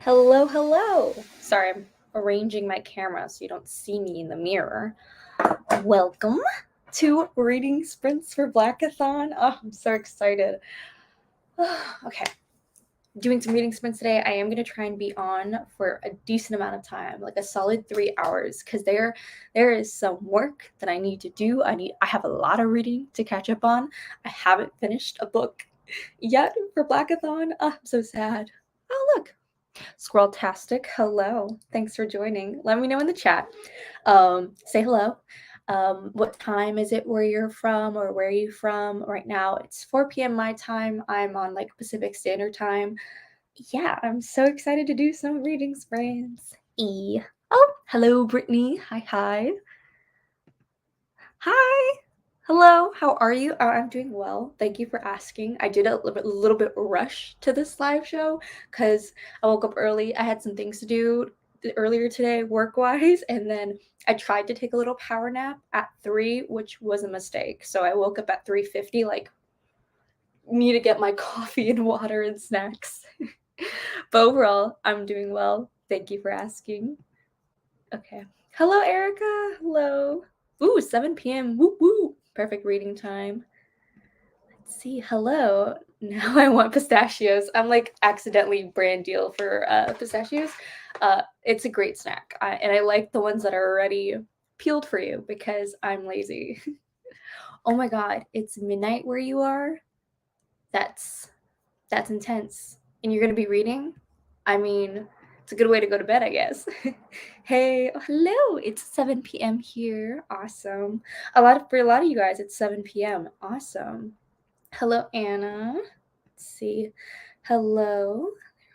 Hello, hello. Sorry, I'm arranging my camera so you don't see me in the mirror. Welcome to Reading Sprints for Blackathon. Oh, I'm so excited. Okay, doing some reading sprints today. I am going to try and be on for a decent amount of time, like a solid 3 hours, because there is some work that I need to do. I have a lot of reading to catch up on. I haven't finished a book yet for Blackathon. Oh, I'm so sad. Oh, look, Squirreltastic, hello. Thanks for joining. Let me know in the chat. Say hello. What time is it where you're from, or where are you from? Right now it's 4 p.m. my time. I'm on like Pacific Standard Time. Yeah, I'm so excited to do some reading sprints. Oh, hello, Brittany. Hi. Hi. Hello, how are you? I'm doing well. Thank you for asking. I did a little bit rush to this live show because I woke up early. I had some things to do earlier today, work-wise, and then I tried to take a little power nap at 3, which was a mistake. So I woke up at 3:50, like, need to get my coffee and water and snacks. But overall, I'm doing well. Thank you for asking. Okay. Hello, Erica. Hello. Ooh, 7 p.m. Woo woo. Perfect reading time. Let's see. Hello. Now I want pistachios. I'm like accidentally brand deal for pistachios. It's a great snack. And I like the ones that are already peeled for you because I'm lazy. Oh my god, it's midnight where you are? That's intense. And you're going to be reading? I mean, it's a good way to go to bed, I guess. Hey, hello. It's 7 p.m. here. Awesome. For a lot of you guys, it's 7 p.m. Awesome. Hello, Anna. Let's see. Hello.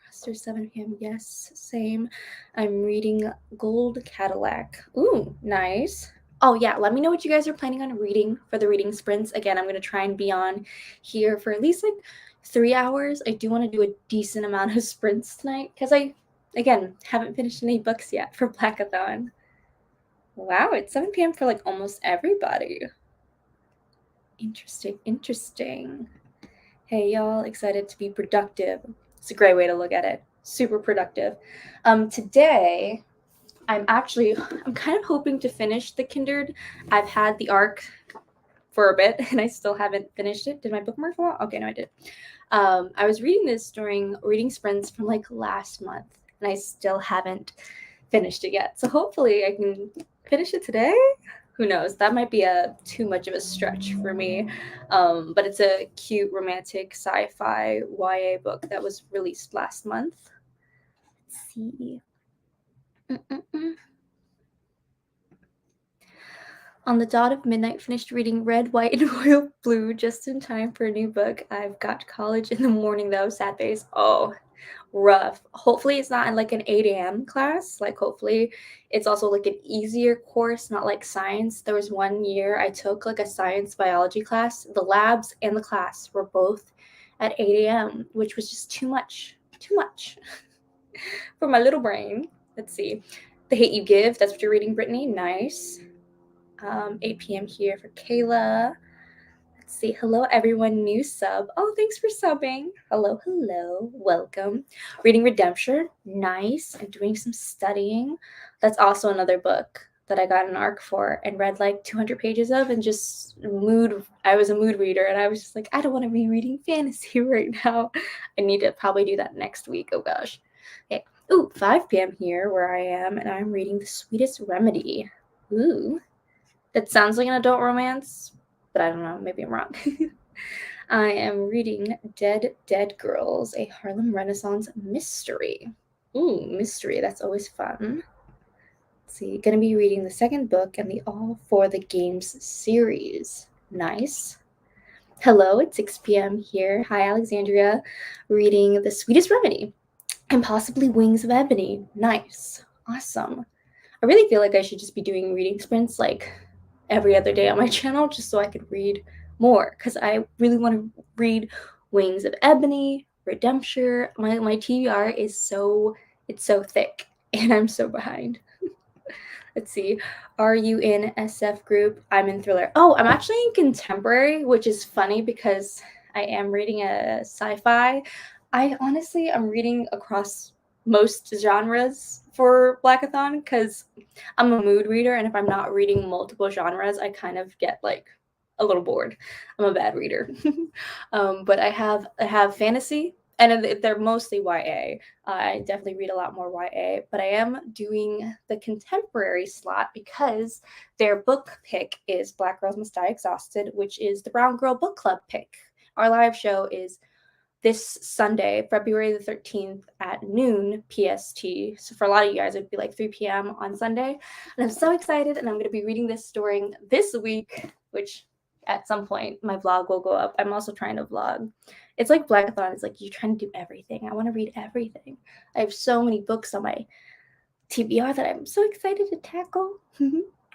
After 7 p.m. Yes, same. I'm reading Gold Cadillac. Ooh, nice. Oh, yeah. Let me know what you guys are planning on reading for the reading sprints. Again, I'm going to try and be on here for at least like 3 hours. I do want to do a decent amount of sprints tonight because again, haven't finished any books yet for Blackathon. Wow, it's 7 p.m. for like almost everybody. Interesting. Hey, y'all, excited to be productive. It's a great way to look at it. Super productive. Today, I'm kind of hoping to finish the Kindred. I've had the arc for a bit, and I still haven't finished it. Did my bookmark fall out? Okay, no, I did. I was reading this during reading sprints from like last month, and I still haven't finished it yet. So hopefully I can finish it today. Who knows? That might be too much of a stretch for me. But it's a cute romantic sci-fi YA book that was released last month. Let's see. On the dot of midnight, finished reading Red, White, and Royal Blue just in time for a new book. I've got to college in the morning, though. Sad face. Oh, rough. Hopefully it's not in like an 8 a.m. class. Like, hopefully it's also like an easier course, not like science. There was one year I took like a science biology class. The labs and the class were both at 8 a.m., which was just too much for my little brain. Let's see. The Hate You Give. That's what you're reading, Brittany. Nice. 8 p.m. here for Kayla. Let's see. Hello, everyone. New sub. Oh, thanks for subbing. Hello. Welcome. Reading Redemption. Nice. And doing some studying. That's also another book that I got an arc for and read like 200 pages of, and just I was a mood reader, and I was just like, I don't want to be reading fantasy right now. I need to probably do that next week. Oh gosh. Okay. Ooh, 5 p.m. here where I am, and I'm reading The Sweetest Remedy. Ooh. That sounds like an adult romance, but I don't know. Maybe I'm wrong. I am reading Dead Girls, a Harlem Renaissance mystery. Ooh, mystery. That's always fun. Let's see. Gonna be reading the second book in the All for the Games series. Nice. Hello, it's 6 p.m. here. Hi, Alexandria. Reading The Sweetest Remedy and possibly Wings of Ebony. Nice. Awesome. I really feel like I should just be doing reading sprints like every other day on my channel just so I could read more, because I really want to read Wings of Ebony, Redemption. My TBR is so thick and I'm so behind. Let's see. Are you in SF group? I'm in thriller. Oh, I'm actually in contemporary, which is funny because I am reading a sci-fi. I'm reading across most genres for Blackathon because I'm a mood reader, and if I'm not reading multiple genres, I kind of get like a little bored. I'm a bad reader. But I have fantasy, and they're mostly YA. I definitely read a lot more YA, but I am doing the contemporary slot because their book pick is Black Girls Must Die Exhausted, which is the Brown Girl Book Club pick. Our live show is this Sunday, February the 13th at noon PST. So for a lot of you guys, it'd be like 3 p.m. on Sunday. And I'm so excited, and I'm going to be reading this during this week, which at some point my vlog will go up. I'm also trying to vlog. It's like Blackathon. It's like you're trying to do everything. I want to read everything. I have so many books on my TBR that I'm so excited to tackle.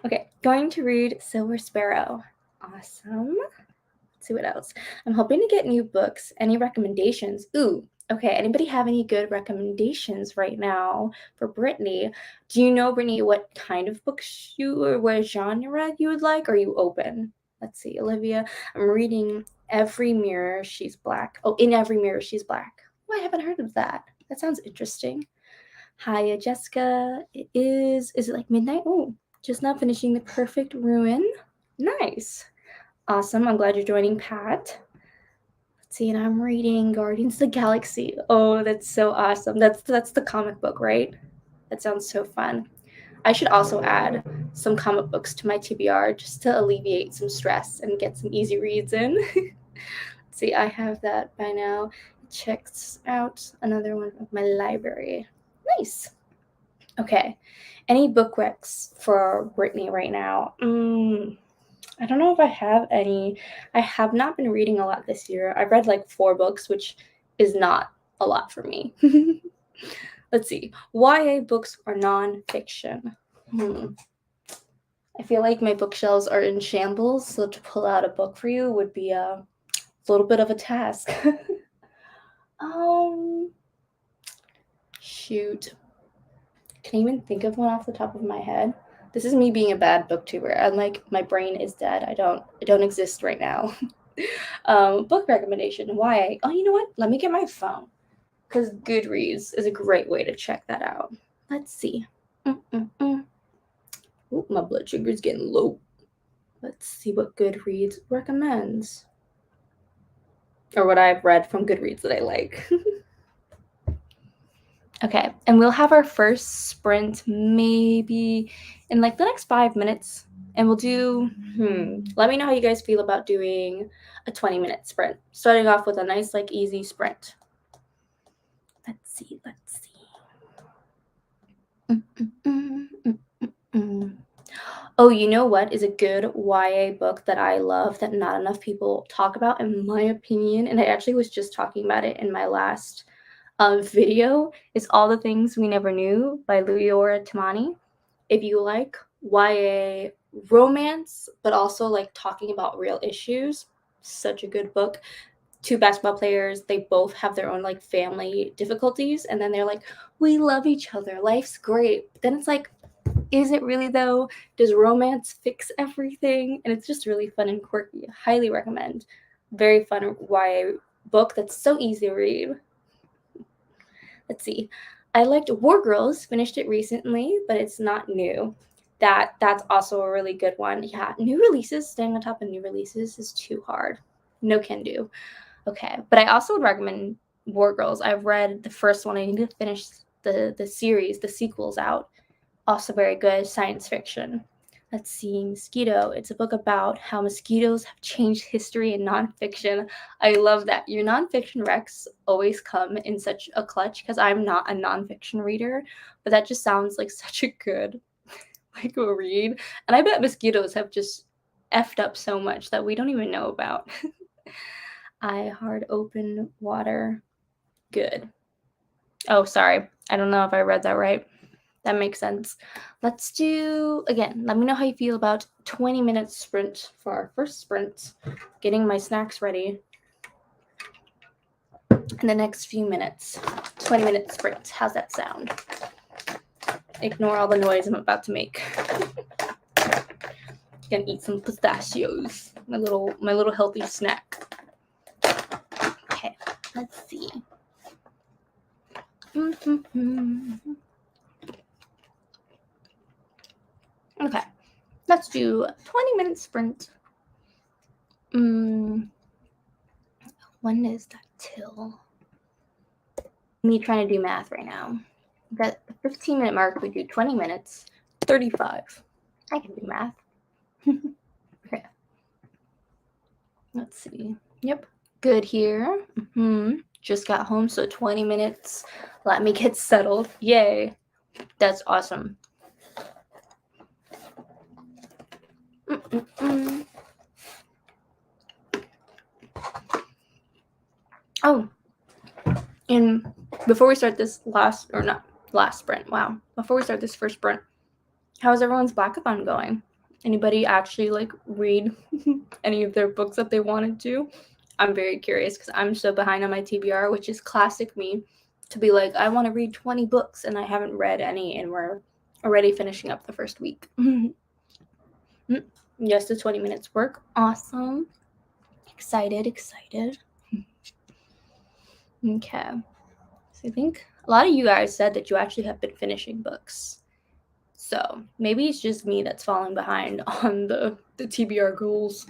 Okay, going to read Silver Sparrow. Awesome. See what else. I'm hoping to get new books. Any recommendations? Ooh, okay. Anybody have any good recommendations right now for Brittany? Do you know, Brittany, what kind of books you or what genre you would like? Or are you open? Let's see, Olivia. I'm reading Every Mirror She's Black. Oh, In Every Mirror She's Black. Oh, I haven't heard of that. That sounds interesting. Hiya, Jessica. Is it like midnight? Oh, just now finishing The Perfect Ruin. Nice. Awesome. I'm glad you're joining, Pat. Let's see, and I'm reading Guardians of the Galaxy. Oh, that's so awesome. That's the comic book, right? That sounds so fun. I should also add some comic books to my TBR just to alleviate some stress and get some easy reads in. See, I have that by now. It checks out another one of my library. Nice. Okay. Any book recs for Brittany right now? I don't know if I have any. I have not been reading a lot this year. I've read like 4 books, which is not a lot for me. Let's see. YA books or nonfiction? I feel like my bookshelves are in shambles, so to pull out a book for you would be a little bit of a task. Shoot. Can I even think of one off the top of my head? This is me being a bad booktuber. I'm like, my brain is dead. I don't exist right now. Book recommendation. Why? Oh, you know what? Let me get my phone. Because Goodreads is a great way to check that out. Let's see. Ooh, my blood sugar's getting low. Let's see what Goodreads recommends. Or what I've read from Goodreads that I like. Okay, and we'll have our first sprint maybe in like the next 5 minutes. And we'll do, let me know how you guys feel about doing a 20-minute sprint. Starting off with a nice, like, easy sprint. Let's see. Oh, you know what is a good YA book that I love that not enough people talk about, in my opinion? And I actually was just talking about it in my last video. Is All the Things We Never Knew by Leora Tamani. If you like YA romance, but also like talking about real issues, such a good book. 2 basketball players, they both have their own like family difficulties, and then they're like, we love each other, life's great. But then it's like, is it really though? Does romance fix everything? And it's just really fun and quirky. Highly recommend. Very fun YA book that's so easy to read. Let's see. I liked War Girls, finished it recently, but it's not new. That's also a really good one. Yeah, new releases, staying on top of new releases is too hard. No can do. Okay, but I also would recommend War Girls. I've read the first one. I need to finish the series, the sequels out. Also very good science fiction. Let's see, Mosquito. It's a book about how mosquitoes have changed history in nonfiction. I love that. Your nonfiction recs always come in such a clutch because I'm not a nonfiction reader, but that just sounds like such a good like a read. And I bet mosquitoes have just effed up so much that we don't even know about. I Hard Open Water. Good. Oh, sorry. I don't know if I read that right. That makes sense. Let's do, again, let me know how you feel about 20-minute sprint for our first sprint. Getting my snacks ready in the next few minutes. 20-minute sprint. How's that sound? Ignore all the noise I'm about to make. Gonna eat some pistachios. My little healthy snack. Okay, let's see. Okay, let's do 20-minute sprint. When is that till? Me trying to do math right now. That 15-minute mark, we do 20 minutes, 35. I can do math. Okay. Let's see. Yep. Good here. Just got home, so 20 minutes. Let me get settled. Yay. That's awesome. Oh, and before we start this last sprint, wow. Before we start this first sprint, how's everyone's Blackathon going? Anybody actually like read any of their books that they wanted to? I'm very curious because I'm so behind on my TBR, which is classic me to be like, I want to read 20 books and I haven't read any, and we're already finishing up the first week. Yes, the 20 minutes work. Awesome. Excited. Okay. So I think a lot of you guys said that you actually have been finishing books. So maybe it's just me that's falling behind on the TBR goals.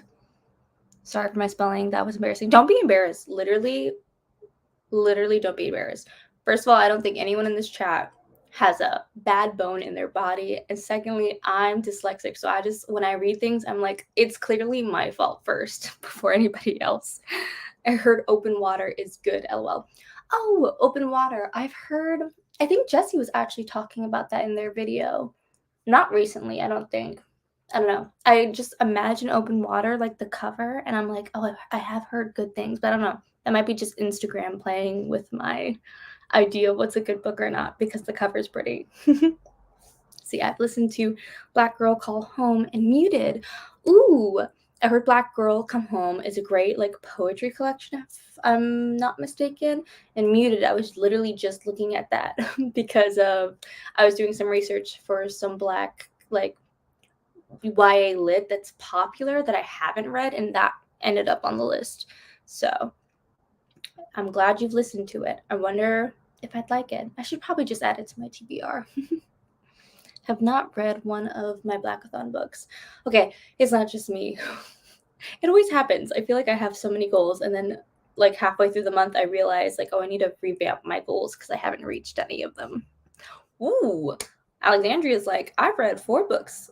Sorry for my spelling. That was embarrassing. Don't be embarrassed. Literally don't be embarrassed. First of all, I don't think anyone in this chat has a bad bone in their body. And secondly, I'm dyslexic. So when I read things, I'm like, it's clearly my fault first before anybody else. I heard open water is good, lol. Oh, open water. I think Jessie was actually talking about that in their video. Not recently, I don't think. I don't know. I just imagine open water, like the cover, and I'm like, oh, I have heard good things, but I don't know. That might be just Instagram playing with my idea of what's a good book or not because the cover's pretty. See, I've listened to Black Girl Call Home and Muted. Ooh, I heard Black Girl Come Home is a great like poetry collection, if I'm not mistaken. And Muted, I was literally just looking at that because I was doing some research for some Black like YA lit that's popular that I haven't read, and that ended up on the list. So I'm glad you've listened to it. I wonder if I'd like it. I should probably just add it to my TBR. Have not read one of my Blackathon books. Okay, it's not just me. It always happens. I feel like I have so many goals, and then like halfway through the month, I realize like, oh, I need to revamp my goals because I haven't reached any of them. Ooh, Alexandria's like, I've read 4 books,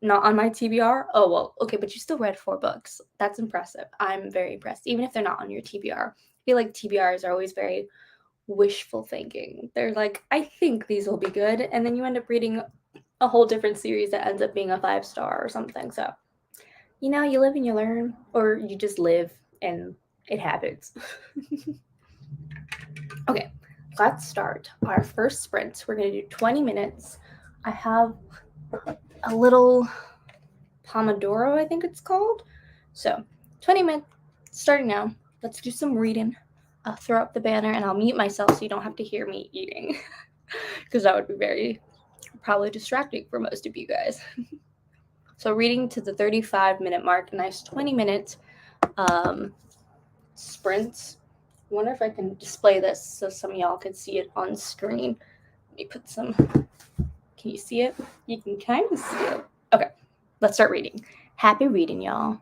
not on my TBR. Oh, well, okay, but you still read 4 books. That's impressive. I'm very impressed, even if they're not on your TBR. I feel like TBRs are always very wishful thinking. They're like, I think these will be good, and then you end up reading a whole different series that ends up being a 5-star or something. So, you live and you learn, or you just live and it happens. Okay, let's start our first sprint. We're going to do 20 minutes. I have a little Pomodoro, I think it's called. So, 20 minutes starting now. Let's do some reading. I'll throw up the banner and I'll mute myself so you don't have to hear me eating because that would be very probably distracting for most of you guys. So reading to the 35-minute mark, nice 20-minute sprints. I wonder if I can display this so some of y'all can see it on screen. Let me put some, can you see it? You can kind of see it. Okay, let's start reading. Happy reading, y'all.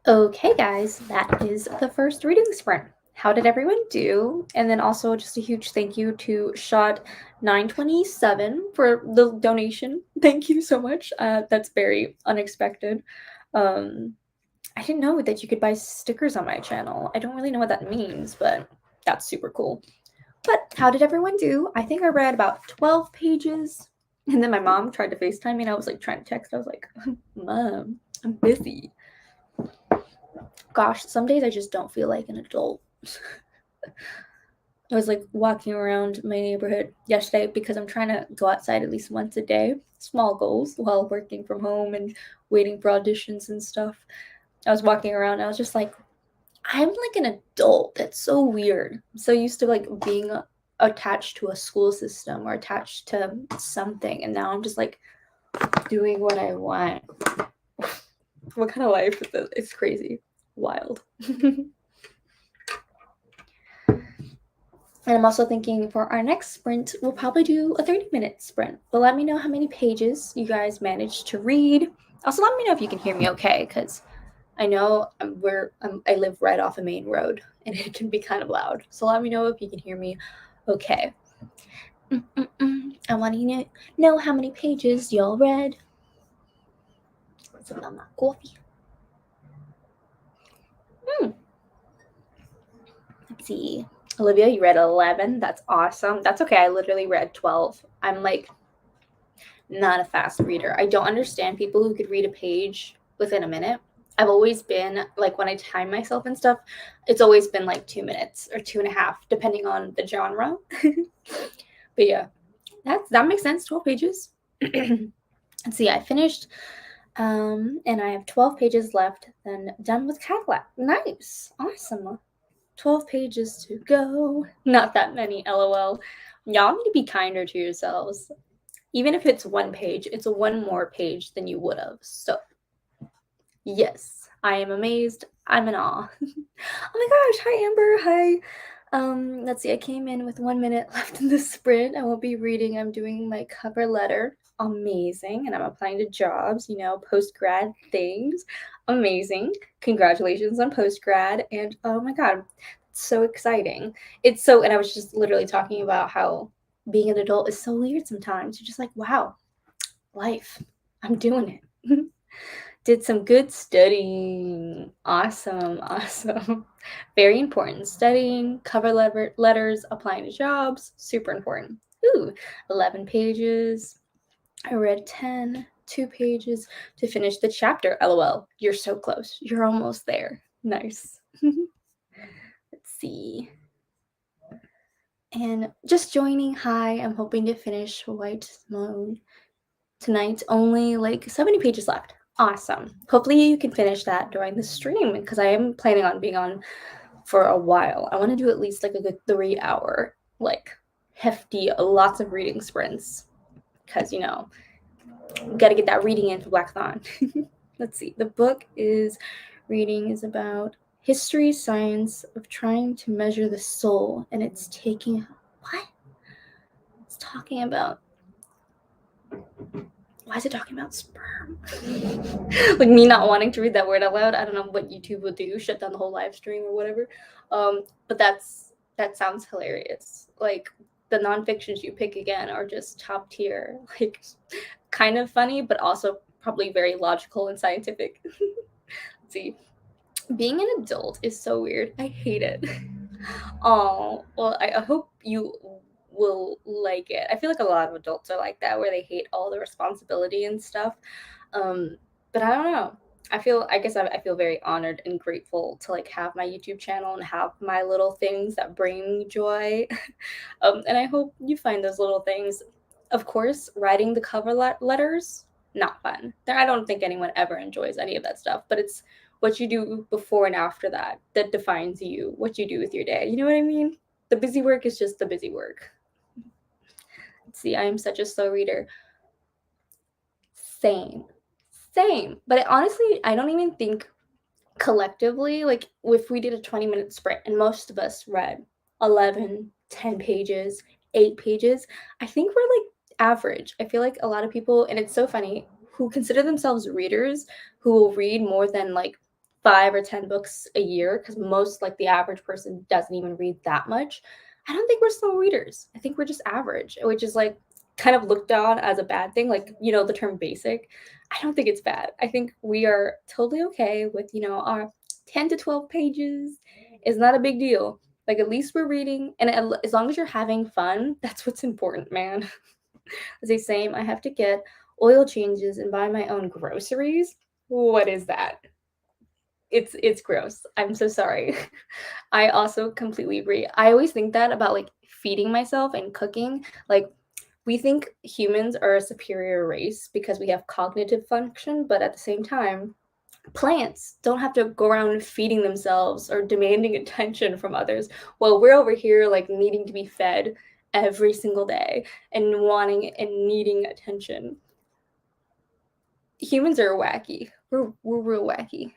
Okay, guys, that is the first reading sprint. How did everyone do? And then also just a huge thank you to Shot 927 for the donation. Thank you so much. That's very unexpected. I didn't know that you could buy stickers on my channel. I don't really know what that means, but that's super cool. But how did everyone do? I think I read about 12 pages. And then my mom tried to FaceTime me and I was like trying to text. I was like, Mom, I'm busy. Gosh, some days I just don't feel like an adult. I was like walking around my neighborhood yesterday because I'm trying to go outside at least once a day. Small goals while working from home and waiting for auditions and stuff. I was walking around and I was just like, I'm like an adult. That's so weird. I'm so used to like being attached to a school system or attached to something. And now I'm just like doing what I want. What kind of life is this? It's crazy. Wild. And I'm also thinking for our next sprint, we'll probably do a 30-minute sprint. But let me know how many pages you guys managed to read. Also, let me know if you can hear me okay, because I know I live right off a main road, and it can be kind of loud. So let me know if you can hear me okay. I want to know how many pages y'all read. Let's put on my coffee. Let's see. Olivia, you read 11. That's awesome. That's okay. I literally read 12. I'm like not a fast reader. I don't understand people who could read a page within a minute. I've always been like, when I time myself and stuff, it's always been like 2 minutes or 2.5, depending on the genre. But yeah, that makes sense. 12 pages. Let's see, I finished, and I have 12 pages left. Then done with Cadillac. Nice, awesome. 12 pages to go. Not that many, lol. Y'all need to be kinder to yourselves. Even if it's one page, it's one more page than you would have. So, yes, I am amazed. I'm in awe. Oh my gosh, hi Amber, hi. Let's see, I came in with 1 minute left in the sprint. I won't be reading. I'm doing my cover letter. Amazing. And I'm applying to jobs, post-grad things. Amazing. Congratulations on post-grad. And oh my God, it's so exciting. And I was just literally talking about how being an adult is so weird sometimes. You're just like, wow, life. I'm doing it. Did some good studying. Awesome, awesome. Very important. Studying, cover letters, applying to jobs, super important. Ooh, 11 pages. I read 10, 2 pages to finish the chapter. LOL. You're so close. You're almost there. Nice. Let's see. And just joining. Hi, I'm hoping to finish White Mode tonight. Only like 70 pages left. Awesome. Hopefully you can finish that during the stream because I am planning on being on for a while. I want to do at least like a good 3-hour, like hefty, lots of reading sprints because, got to get that reading in for Blackathon. Let's see. The book is about history, science of trying to measure the soul, and it's taking what? It's talking about. Why is it talking about sperm? Like me not wanting to read that word out loud. I don't know what YouTube would do, shut down the whole live stream or whatever. But that sounds hilarious. Like the nonfictions you pick again are just top tier. Like kind of funny, but also probably very logical and scientific. Let's see. Being an adult is so weird. I hate it. Oh, well, I hope you will like it. I feel like a lot of adults are like that, where they hate all the responsibility and stuff. But I don't know. I feel very honored and grateful to like have my YouTube channel and have my little things that bring me joy. And I hope you find those little things. Of course, writing the cover letters, not fun. I don't think anyone ever enjoys any of that stuff, but it's what you do before and after that defines you, what you do with your day. You know what I mean? The busy work is just the busy work. Let's see, I am such a slow reader. Same. But honestly, I don't even think collectively, like if we did a 20-minute sprint and most of us read 11, 10 pages, 8 pages, I think we're like average. I feel like a lot of people, and it's so funny, who consider themselves readers, who will read more than like 5 or 10 books a year, because most, like, the average person doesn't even read that much. I don't think we're slow readers. I think we're just average, which is, like, kind of looked on as a bad thing, like, the term basic. I don't think it's bad. I think we are totally okay with, our 10 to 12 pages is not a big deal. Like, at least we're reading, and as long as you're having fun, that's what's important, man. As they say, I have to get oil changes and buy my own groceries. What is that? It's gross. I'm so sorry. I also completely agree. I always think that about, like, feeding myself and cooking. Like, we think humans are a superior race because we have cognitive function, but at the same time, plants don't have to go around feeding themselves or demanding attention from others. Well, we're over here, like, needing to be fed every single day and wanting and needing attention. Humans are wacky. We're real wacky.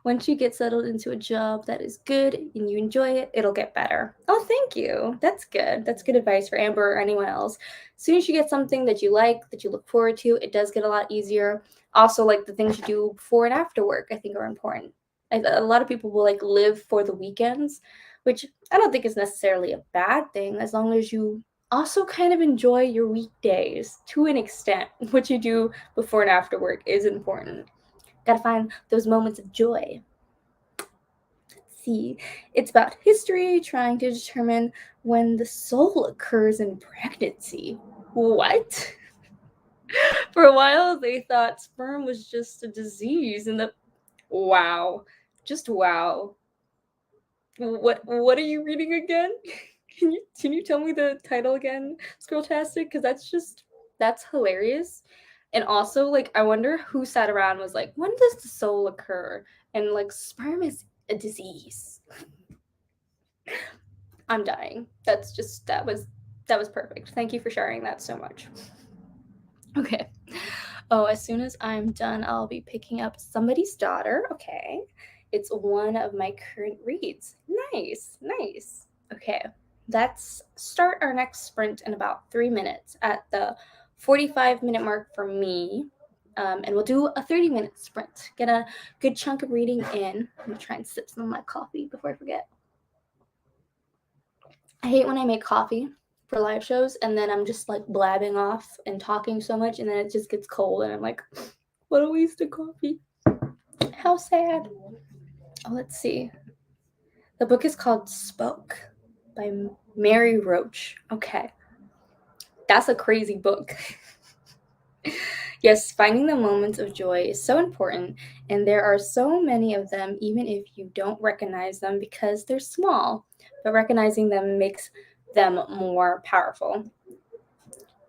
Once you get settled into a job that is good and you enjoy it, it'll get better. Oh, thank you. That's good. That's good advice for Amber or anyone else. As soon as you get something that you like, that you look forward to, it does get a lot easier. Also, like, the things you do before and after work, I think are important. A lot of people will, like, live for the weekends, which I don't think is necessarily a bad thing, as long as you also kind of enjoy your weekdays to an extent. What you do before and after work is important. Gotta find those moments of joy. See, it's about history trying to determine when the soul occurs in pregnancy. What? For a while, they thought sperm was just a disease, and wow, just wow. What are you reading again? Can you tell me the title again, Scrolltastic? Because that's hilarious. And also, like, I wonder who sat around and was like, when does the soul occur? And, like, sperm is a disease. I'm dying. That was perfect. Thank you for sharing that so much. Okay. Oh, as soon as I'm done, I'll be picking up Somebody's Daughter. Okay. It's one of my current reads. Nice, nice. Okay. Let's start our next sprint in about 3 minutes at the 45-minute mark for me. And we'll do a 30-minute sprint. Get a good chunk of reading in. I'm going to try and sip some of my coffee before I forget. I hate when I make coffee for live shows and then I'm just, like, blabbing off and talking so much and then it just gets cold and I'm like, what a waste of coffee. How sad. Oh, let's see. The book is called Spoke by Mary Roach. Okay. That's a crazy book. Yes, finding the moments of joy is so important, and there are so many of them, even if you don't recognize them because they're small, but recognizing them makes them more powerful.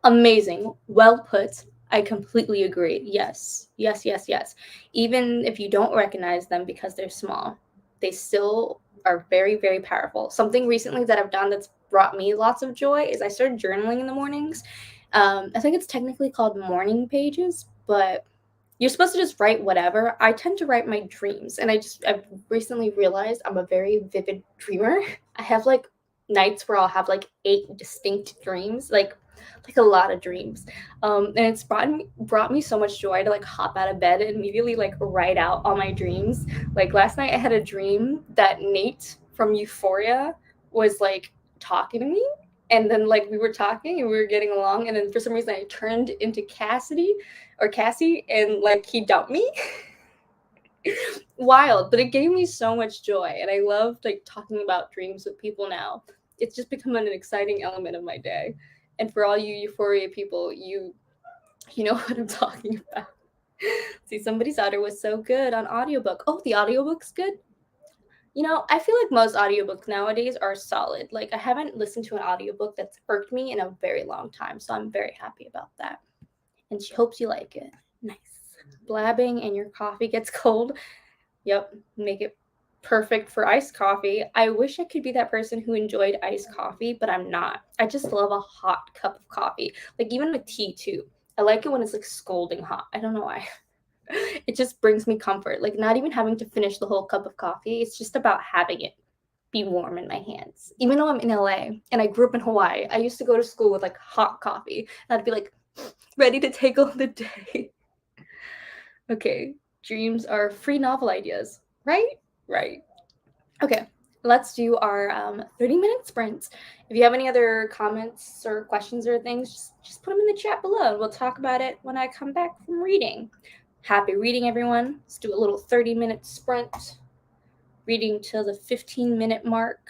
Amazing. Well put. I completely agree. Yes. Yes, yes, yes. Even if you don't recognize them because they're small, they still are very, very powerful. Something recently that I've done that's brought me lots of joy is I started journaling in the mornings. I think it's technically called morning pages, but you're supposed to just write whatever. I tend to write my dreams, and I've recently realized I'm a very vivid dreamer. I have, like, nights where I'll have, like, 8 distinct dreams, like a lot of dreams. And it's brought me so much joy to, like, hop out of bed and immediately, like, write out all my dreams. Like, last night I had a dream that Nate from Euphoria was, like, talking to me, and then, like, we were talking and we were getting along, and then for some reason I turned into Cassie, and, like, he dumped me. Wild, but it gave me so much joy, and I love, like, talking about dreams with people now. It's just become an exciting element of my day. And for all you Euphoria people, you know what I'm talking about. See, Somebody's Daughter was so good on audiobook. Oh, the audiobook's good? I feel like most audiobooks nowadays are solid. Like, I haven't listened to an audiobook that's irked me in a very long time, so I'm very happy about that. And she hopes you like it. Nice. Blabbing and your coffee gets cold. Yep, make it perfect for iced coffee. I wish I could be that person who enjoyed iced coffee, but I'm not. I just love a hot cup of coffee. Like, even with tea too. I like it when it's, like, scalding hot. I don't know why. It just brings me comfort. Like, not even having to finish the whole cup of coffee. It's just about having it be warm in my hands. Even though I'm in LA and I grew up in Hawaii, I used to go to school with, like, hot coffee. And I'd be, like, ready to take on the day. Okay. Dreams are free novel ideas, right? Right. Okay, let's do our 30-minute sprint. If you have any other comments or questions or things, just put them in the chat below and we'll talk about it when I come back from reading. Happy reading, everyone. Let's do a little 30-minute sprint, reading till the 15-minute mark.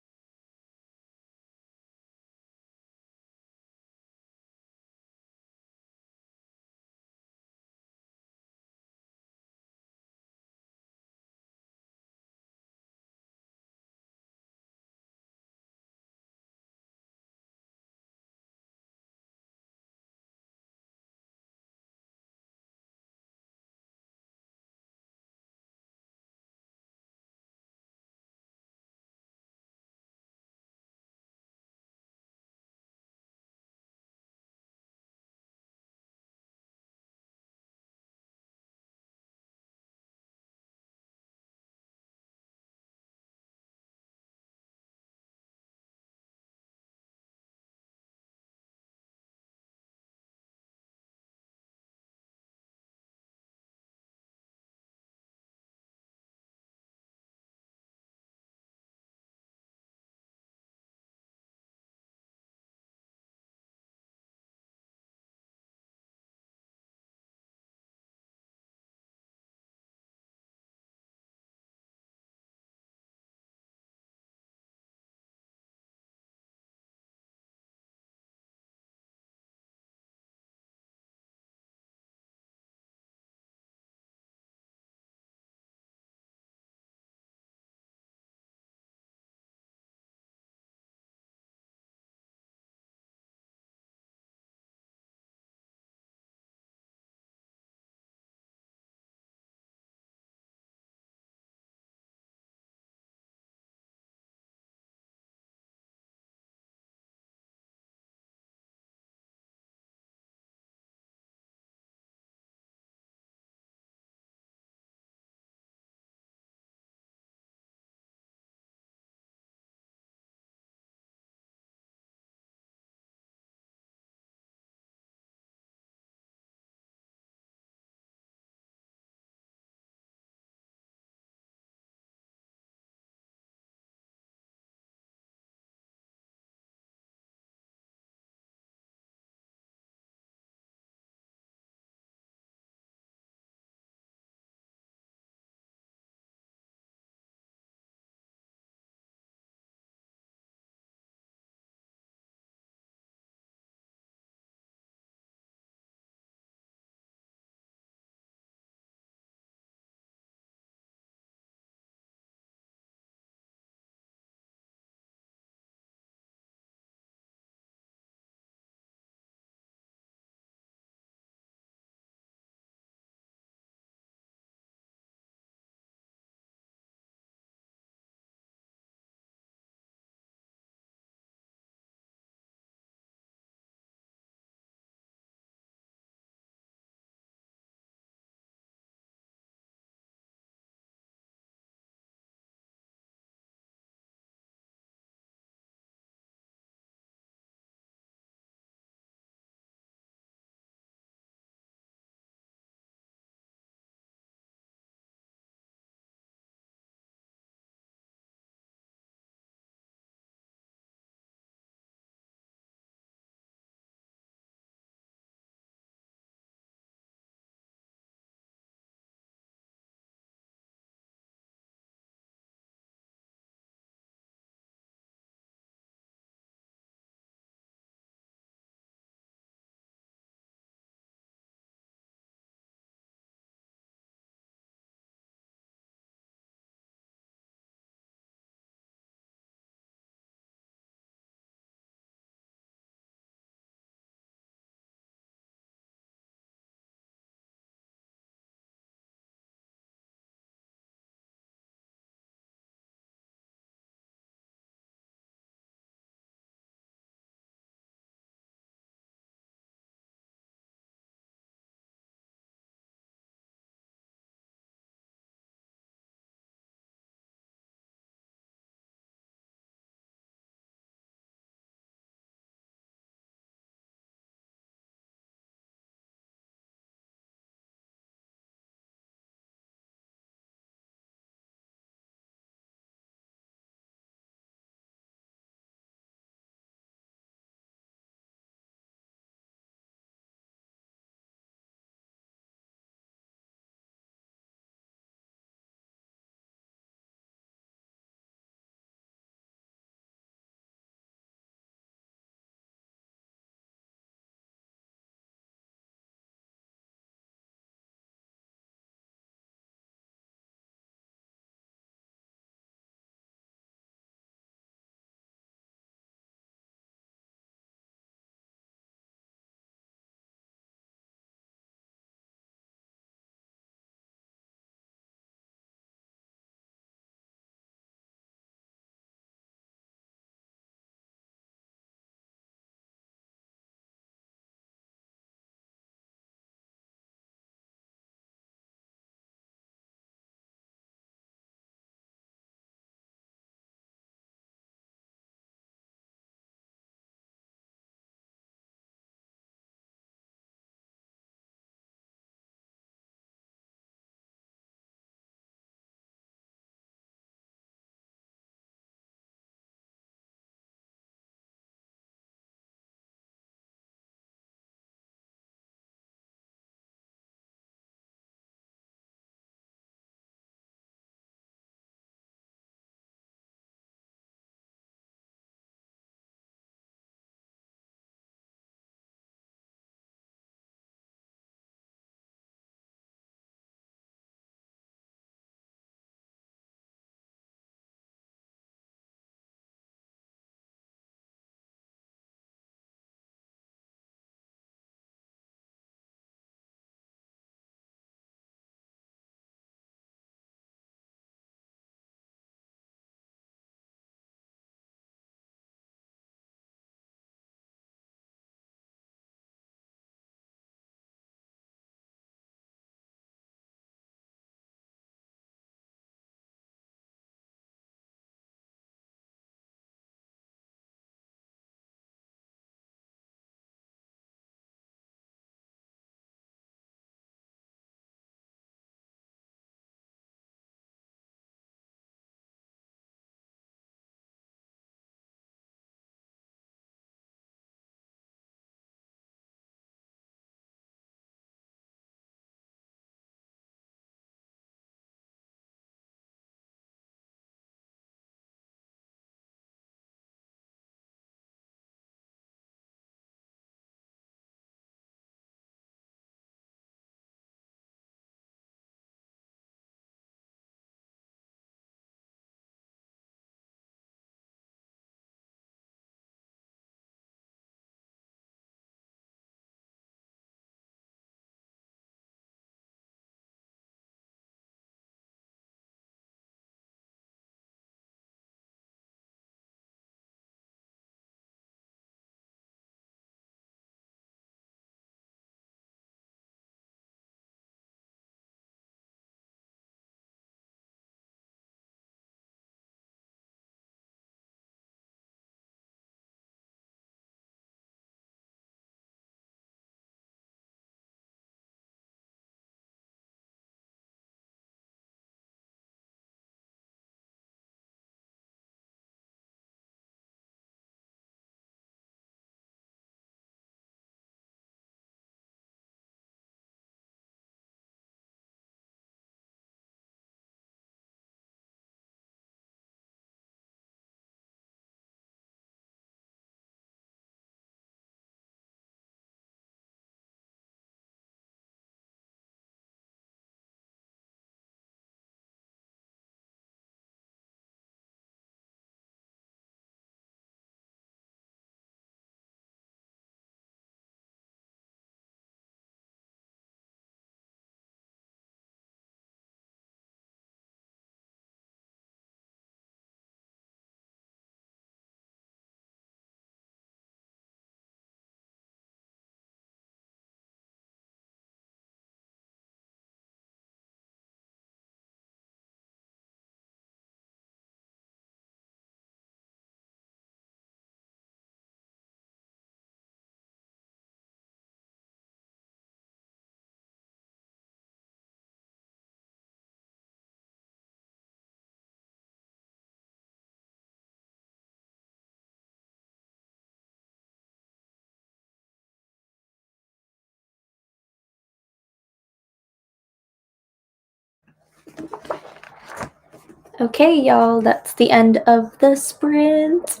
Okay, y'all, that's the end of the sprint.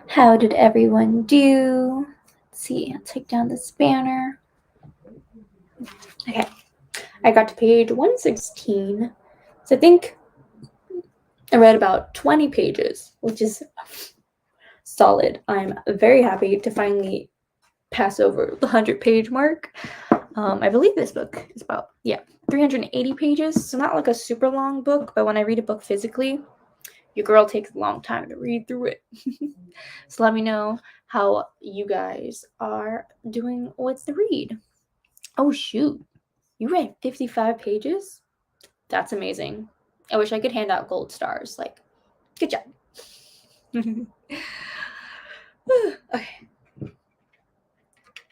How did everyone do? Let's see, I'll take down this banner. Okay, I got to page 116. So I think I read about 20 pages, which is solid. I'm very happy to finally pass over the 100-page mark. I believe this book is about 380 pages, so not like a super long book, but when I read a book physically, your girl takes a long time to read through it. So let me know how you guys are doing with the read. Oh shoot, you read 55 pages? That's amazing. I wish I could hand out gold stars. Like, good job. Okay.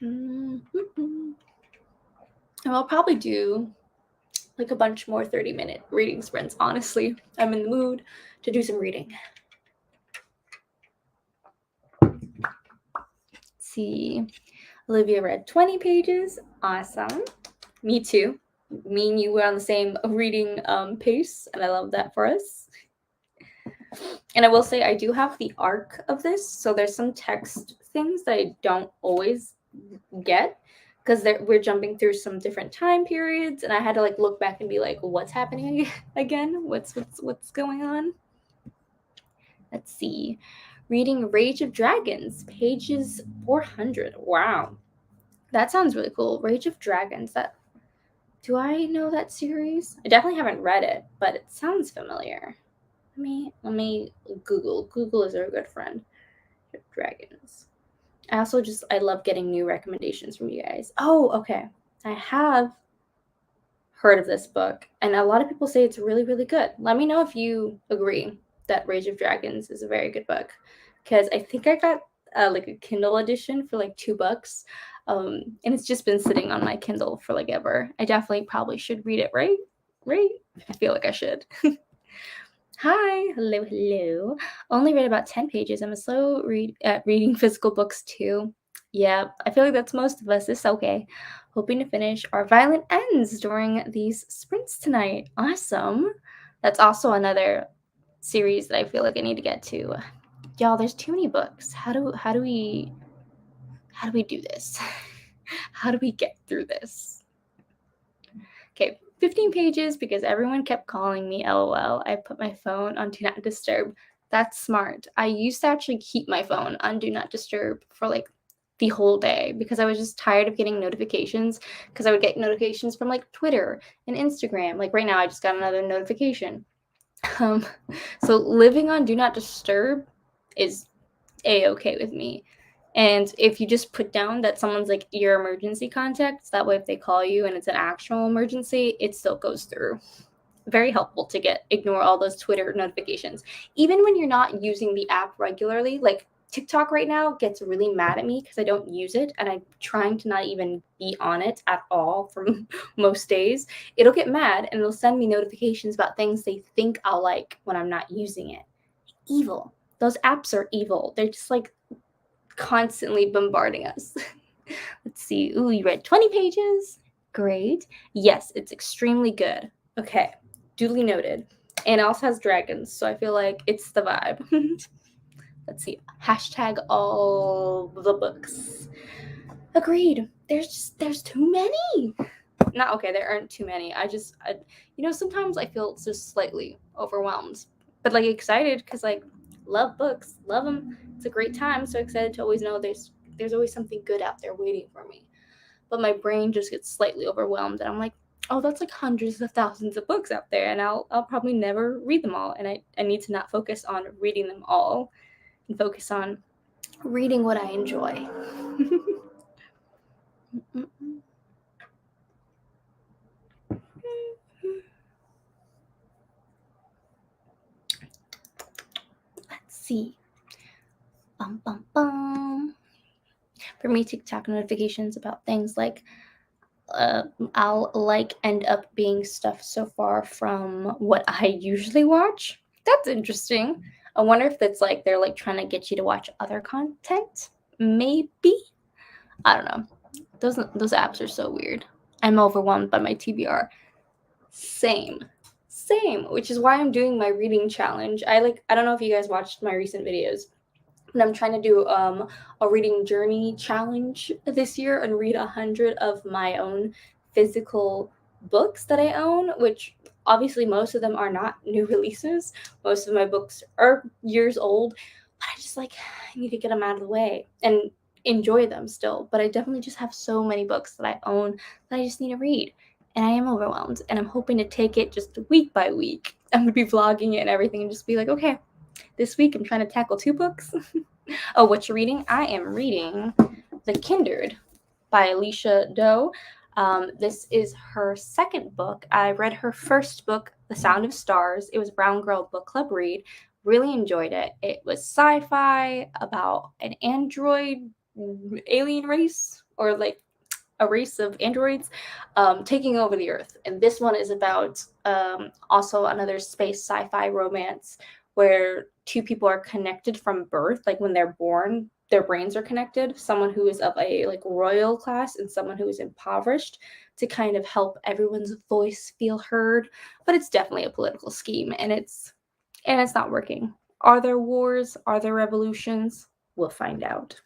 And I'll probably do like a bunch more 30-minute reading sprints, honestly. I'm in the mood to do some reading. Let's see. Olivia read 20 pages. Awesome. Me too. Me and you were on the same reading pace, and I love that for us. And I will say I do have the arc of this, so there's some text things that I don't always get because we're jumping through some different time periods, and I had to like look back and be like, what's happening again? What's going on? Let's see. Reading Rage of Dragons, pages 400. Wow. That sounds really cool. Rage of Dragons. Do I know that series? I definitely haven't read it, but it sounds familiar. Let me Google. Google is our good friend. Dragons. I love getting new recommendations from you guys. Oh, okay. I have heard of this book, and a lot of people say it's really, really good. Let me know if you agree that Rage of Dragons is a very good book, because I think I got like a Kindle edition for like $2, and it's just been sitting on my Kindle for like ever. I definitely probably should read it, right? Right? I feel like I should. Hi, hello. Only read about 10 pages. I'm a slow read at reading physical books too. Yeah, I feel like that's most of us. It's okay. Hoping to finish our violent ends during these sprints tonight. Awesome. That's also another series that I feel like I need to get to. Y'all, there's too many books. How do we do this? How do we get through this? Okay, 15 pages because everyone kept calling me LOL. I put my phone on Do Not Disturb. That's smart. I used to actually keep my phone on Do Not Disturb for like the whole day because I was just tired of getting notifications because I would get notifications from like Twitter and Instagram. Like right now, I just got another notification. So living on Do Not Disturb is a-okay with me. And if you just put down that someone's like your emergency contact, that way if they call you and it's an actual emergency, it still goes through. Very helpful to ignore all those Twitter notifications. Even when you're not using the app regularly, like TikTok right now gets really mad at me because I don't use it and I'm trying to not even be on it at all for most days. It'll get mad and it'll send me notifications about things they think I'll like when I'm not using it. Evil. Those apps are evil. They're just like constantly bombarding us. Let's see. Ooh, you read 20 pages? Great. Yes, it's extremely good. Okay, duly noted. And it also has dragons, so I feel like it's the vibe. Let's see. Hashtag all the books. Agreed. There's too many. Not okay, there aren't too many. Sometimes I feel just slightly overwhelmed, but like excited because like love books, love them. It's a great time. So excited to always know there's always something good out there waiting for me. But my brain just gets slightly overwhelmed, and I'm like, oh, that's like hundreds of thousands of books out there, and I'll probably never read them all. And I need to not focus on reading them all, and focus on reading what I enjoy. Let's see. Bum, bum, bum. For me, TikTok notifications about things like I'll like end up being stuff so far from what I usually watch. That's interesting. I wonder if that's like they're like trying to get you to watch other content. Maybe. I don't know. Those apps are so weird. I'm overwhelmed by my TBR. Same. Same, which is why I'm doing my reading challenge. I don't know if you guys watched my recent videos, and I'm trying to do a reading journey challenge this year and read 100 of my own physical books that I own, which obviously most of them are not new releases. Most of my books are years old, but I just like I need to get them out of the way and enjoy them still. But I definitely just have so many books that I own that I just need to read. And I am overwhelmed, and I'm hoping to take it just week by week. I'm gonna be vlogging it and everything and just be like, okay, this week I'm trying to tackle 2 books. Oh, what you're reading? I am reading The Kindred by Alicia Doe. This is her second book. I read her first book, The Sound of Stars. It was a Brown Girl Book Club read. Really enjoyed it. It was sci-fi about an android alien race, or like a race of androids taking over the Earth. And this one is about also another space sci-fi romance where two people are connected from birth, like when they're born, their brains are connected. Someone who is of a like royal class and someone who is impoverished, to kind of help everyone's voice feel heard. But it's definitely a political scheme, and it's not working. Are there wars? Are there revolutions? We'll find out.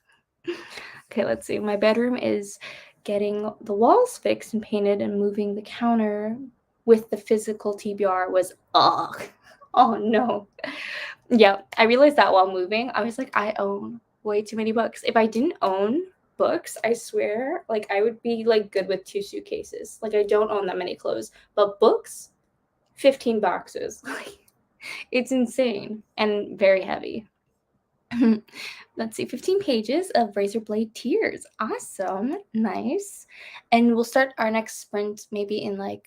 Okay, let's see. My bedroom is getting the walls fixed and painted, and moving the counter with the physical TBR was ugh. Oh no. Yeah, I realized that while moving. I was like, I own way too many books. If I didn't own books, I swear, like I would be like good with 2 suitcases. Like I don't own that many clothes, but books, 15 boxes. Like it's insane and very heavy. Let's see, 15 pages of razor blade tears. Awesome. Nice. And we'll start our next sprint maybe in like,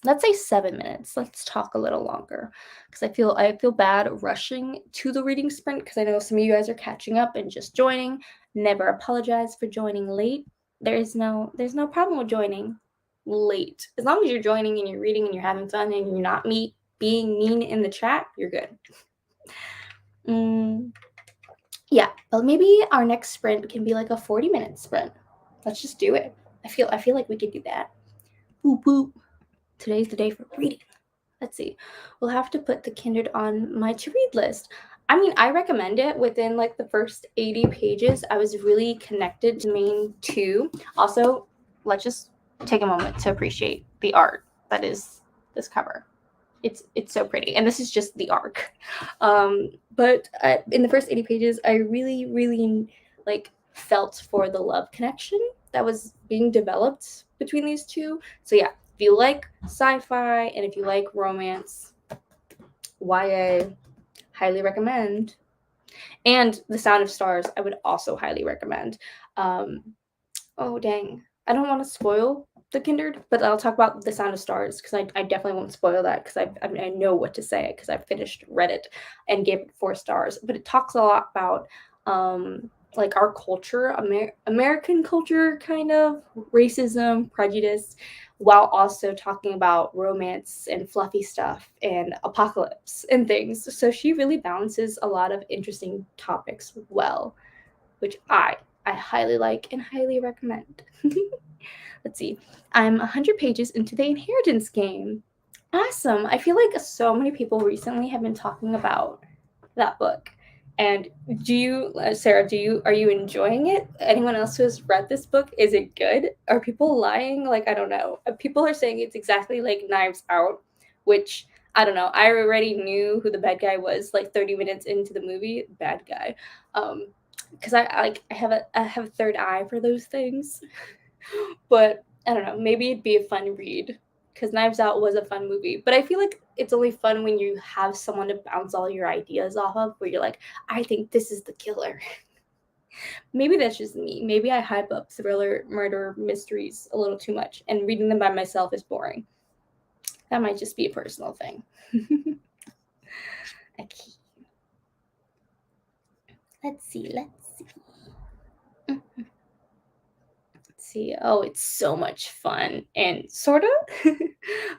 let's say 7 minutes. Let's talk a little longer because I feel bad rushing to the reading sprint because I know some of you guys are catching up and just joining. Never apologize for joining late. There's no problem with joining late. As long as you're joining and you're reading and you're having fun and you're not being mean in the chat, you're good. Yeah, but maybe our next sprint can be like a 40-minute sprint. Let's just do it. I feel like we could do that. Boop boop. Today's the day for reading. Let's see. We'll have to put The Kindred on my to-read list. I mean, I recommend it. Within like the first 80 pages, I was really connected to main 2. Also, let's just take a moment to appreciate the art that is this cover. It's so pretty, and this is just the arc. But in the first 80 pages, I really like felt for the love connection that was being developed between these two. So yeah, if you like sci-fi and if you like romance, YA, highly recommend. And The Sound of Stars, I would also highly recommend. Oh dang, I don't want to spoil The Kindred, but I'll talk about The Sound of Stars because I definitely won't spoil that because I know what to say because I read it and gave it 4 stars. But it talks a lot about like our culture, American culture, kind of racism, prejudice, while also talking about romance and fluffy stuff and apocalypse and things. So she really balances a lot of interesting topics well, which I highly like and highly recommend. Let's see. I'm 100 pages into the Inheritance Game. Awesome. I feel like so many people recently have been talking about that book. And do you, Sarah, are you enjoying it? Anyone else who has read this book, is it good? Are people lying? Like, I don't know. People are saying it's exactly like Knives Out, which I don't know. I already knew who the bad guy was like 30 minutes into the movie. Bad guy. Because I have a third eye for those things. But I don't know, maybe it'd be a fun read because Knives Out was a fun movie. But I feel like it's only fun when you have someone to bounce all your ideas off of, where you're like, I think this is the killer. Maybe that's just me. Maybe I hype up thriller murder mysteries a little too much, and reading them by myself is boring. That might just be a personal thing. Okay. Let's see. See. Oh, it's so much fun and sorta.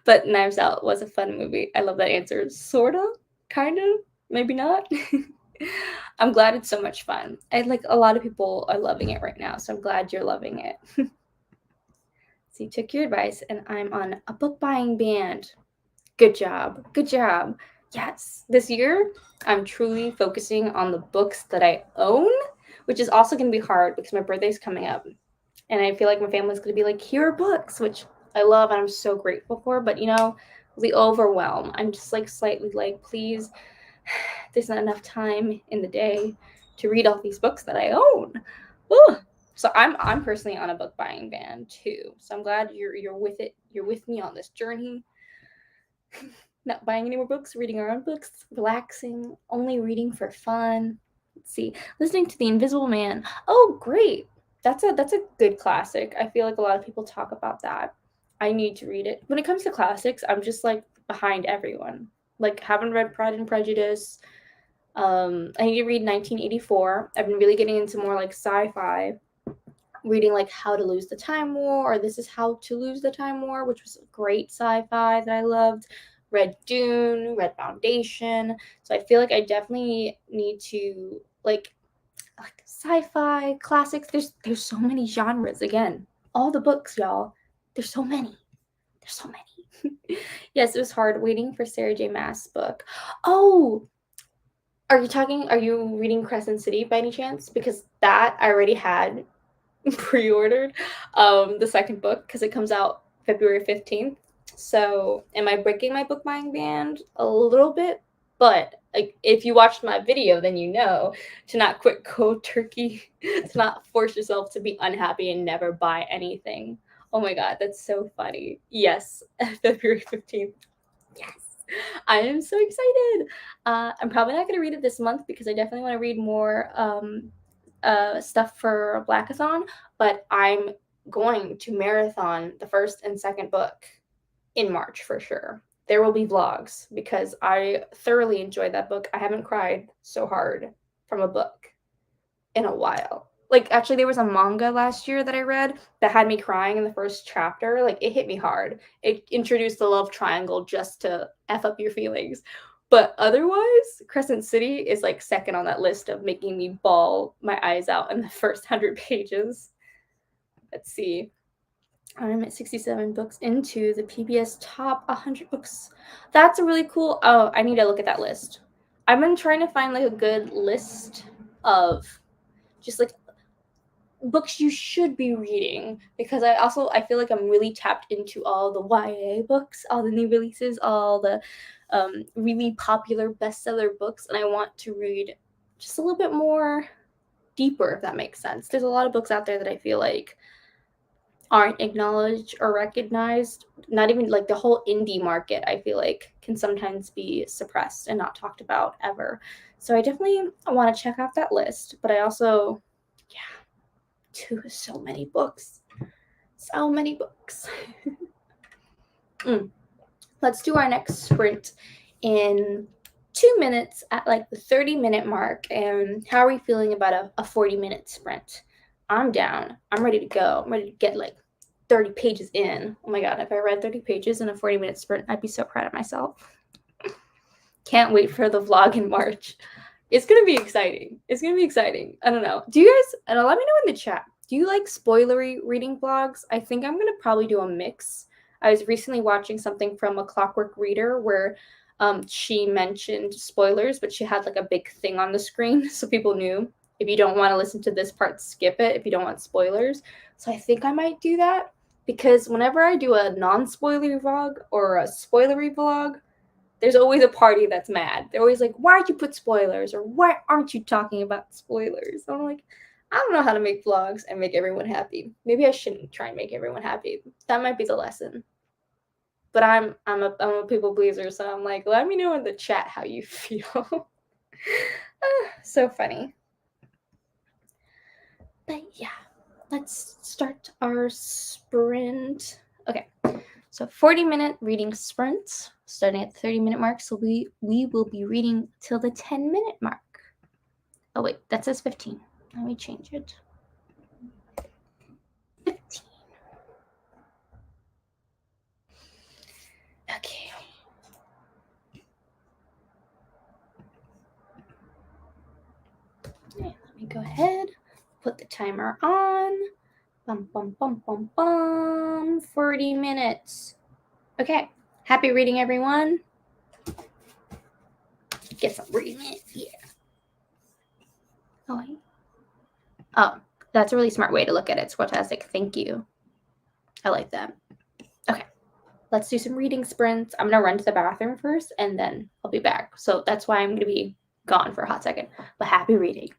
But Knives Out was a fun movie. I love that answer. Sorta, kind of, maybe not. I'm glad it's so much fun. I like a lot of people are loving it right now, so I'm glad you're loving it. So you took your advice, and I'm on a book buying band. Good job. Good job. Yes. This year, I'm truly focusing on the books that I own, which is also going to be hard because my birthday's coming up. And I feel like my family's going to be like, here are books, which I love and I'm so grateful for. But, the overwhelm, I'm just like slightly like, please, there's not enough time in the day to read all these books that I own. Ooh. So I'm personally on a book buying ban too. So I'm glad you're with it. You're with me on this journey. Not buying any more books, reading our own books, relaxing, only reading for fun. Let's see, listening to The Invisible Man. Oh, great! That's a good classic. I feel like a lot of people talk about that. I need to read it. When it comes to classics, I'm just like behind everyone. Like haven't read Pride and Prejudice. I need to read 1984. I've been really getting into more like sci-fi, reading like How to Lose the Time War or This Is How to Lose the Time War, which was a great sci-fi that I loved. Read Dune, read Foundation. So I feel like I definitely need to like sci-fi classics. There's so many genres. Again, all the books, y'all. There's so many. There's so many. Yes, it was hard waiting for Sarah J. Maas' book. Oh, are you reading Crescent City by any chance? Because that I already had pre-ordered the second book because it comes out February 15th. So am I breaking my book buying ban a little bit? But like if you watched my video, then you know to not quit cold turkey, to not force yourself to be unhappy and never buy anything. Oh my god, that's so funny. Yes, February 15th. Yes. I am so excited. I'm probably not going to read it this month because I definitely want to read more stuff for Blackathon, but I'm going to marathon the first and second book in March for sure. There will be vlogs because I thoroughly enjoyed that book. I haven't cried so hard from a book in a while. Like actually there was a manga last year that I read that had me crying in the first chapter. Like it hit me hard. It introduced the love triangle just to F up your feelings. But otherwise, Crescent City is like second on that list of making me bawl my eyes out in the first 100 pages. Let's see. I'm at 67 books into the PBS top 100 books. That's a really cool. Oh, I need to look at that list. I've been trying to find like a good list of just like books you should be reading because I feel like I'm really tapped into all the YA books, all the new releases, all the really popular bestseller books, and I want to read just a little bit more deeper, if that makes sense. There's a lot of books out there that I feel like aren't acknowledged or recognized. Not even like the whole indie market, I feel like can sometimes be suppressed and not talked about ever. So I definitely want to check out that list, but I also, yeah, so many books. So many books. Let's do our next sprint in 2 minutes at like the 30-minute mark. And how are we feeling about a 40-minute sprint? I'm down. I'm ready to go. I'm ready to get like 30 pages in. Oh my god, if I read 30 pages in a 40-minute sprint, I'd be so proud of myself. Can't wait for the vlog in March. It's gonna be exciting. It's gonna be exciting. I don't know. Do you guys, and let me know in the chat, do you like spoilery reading vlogs? I think I'm gonna probably do a mix. I was recently watching something from A Clockwork Reader where she mentioned spoilers, but she had like a big thing on the screen so people knew if you don't want to listen to this part, skip it if you don't want spoilers. So I think I might do that because whenever I do a non-spoilery vlog or a spoilery vlog, there's always a party that's mad. They're always like, why'd you put spoilers? Or why aren't you talking about spoilers? So I'm like, I don't know how to make vlogs and make everyone happy. Maybe I shouldn't try and make everyone happy. That might be the lesson. But I'm a people pleaser, so I'm like, let me know in the chat how you feel. So funny. But yeah, let's start our sprint. Okay. So 40-minute reading sprint, starting at the 30-minute mark. So we will be reading till the 10-minute mark. Oh wait, that says 15. Let me change it. 15. Okay. Let me go ahead, put the timer on. Bum, bum, bum, bum, bum. 40 minutes. Okay. Happy reading, everyone. Get some reading in. Yeah. Oh, that's a really smart way to look at it. Squatastic. Thank you. I like that. Okay. Let's do some reading sprints. I'm going to run to the bathroom first and then I'll be back. So that's why I'm going to be gone for a hot second. But happy reading.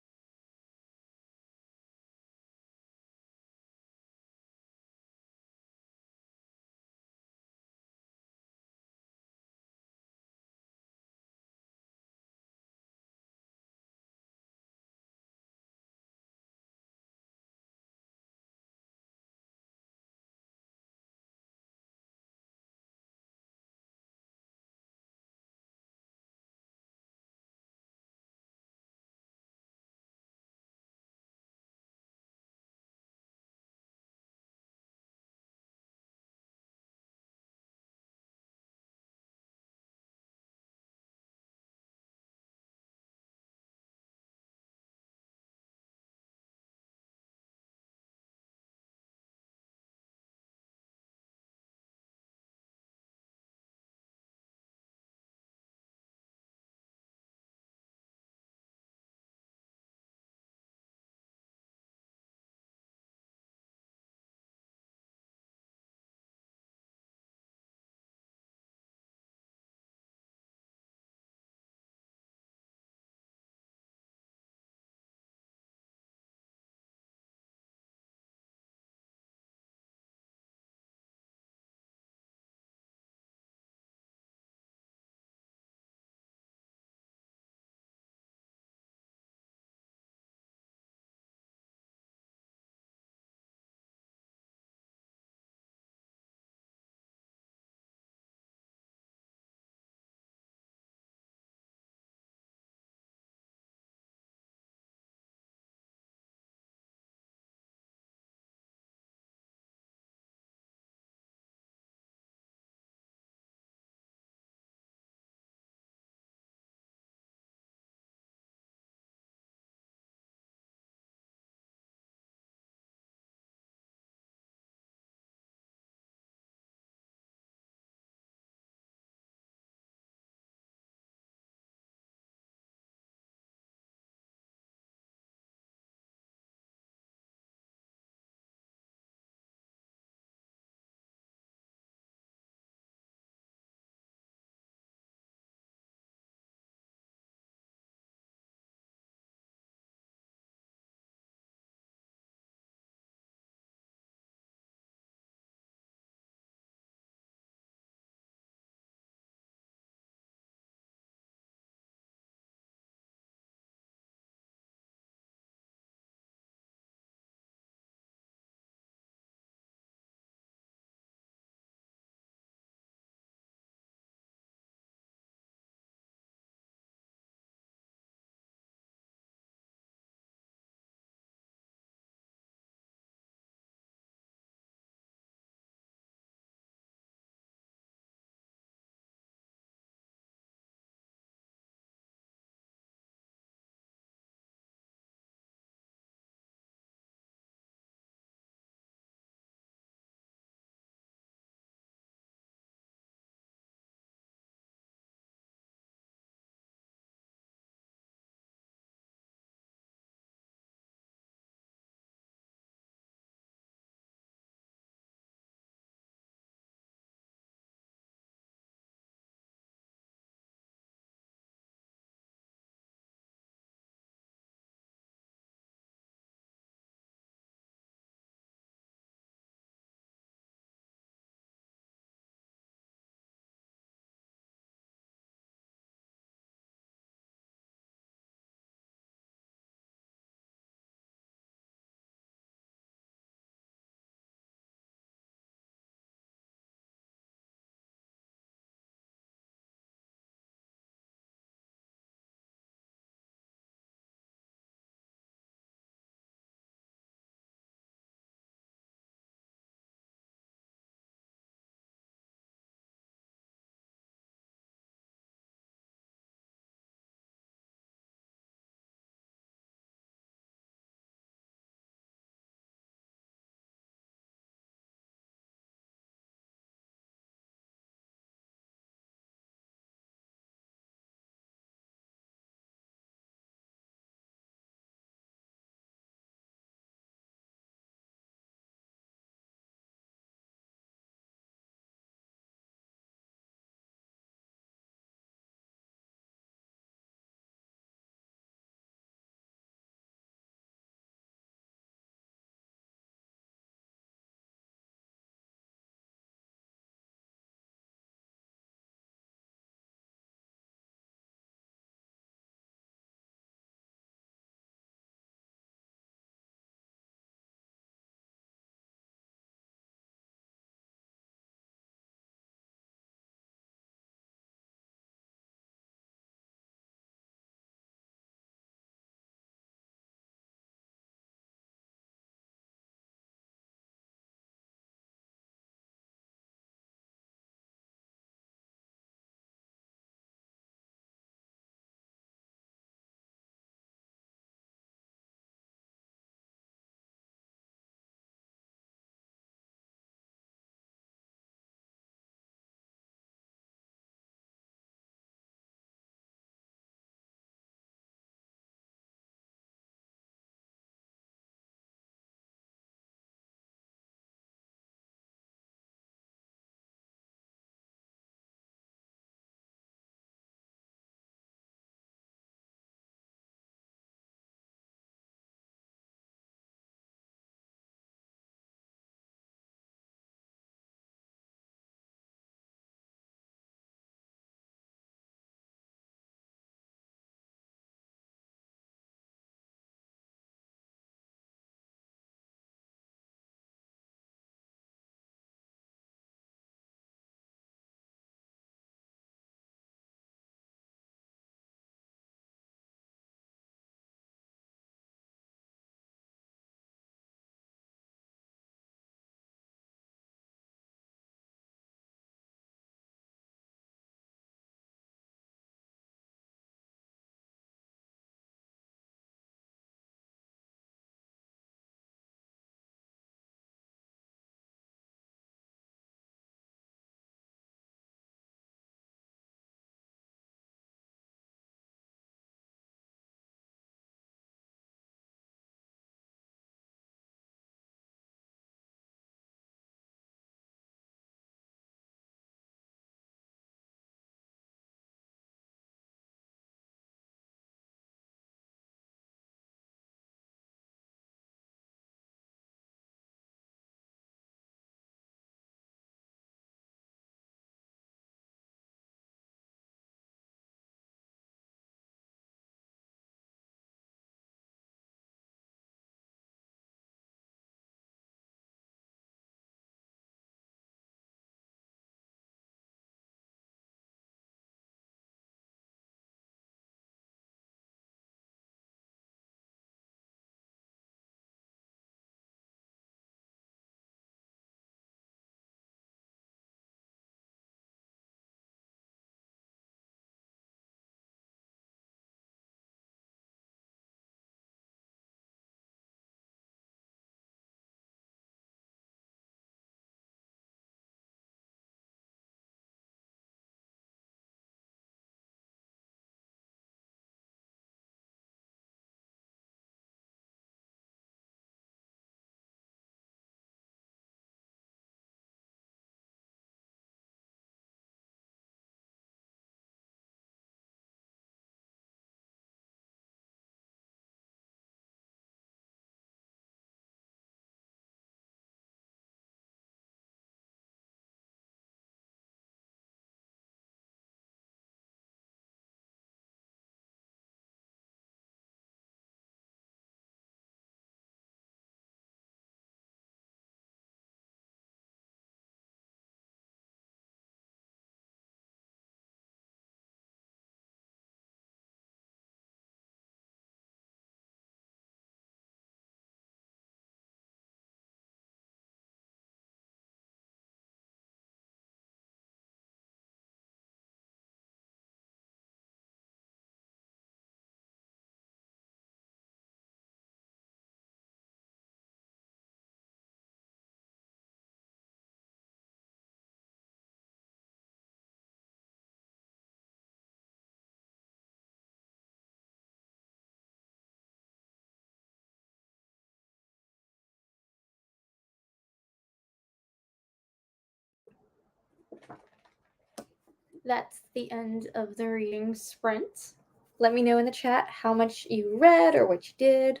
that's the end of the reading sprint. Let me know in the chat how much you read or what you did.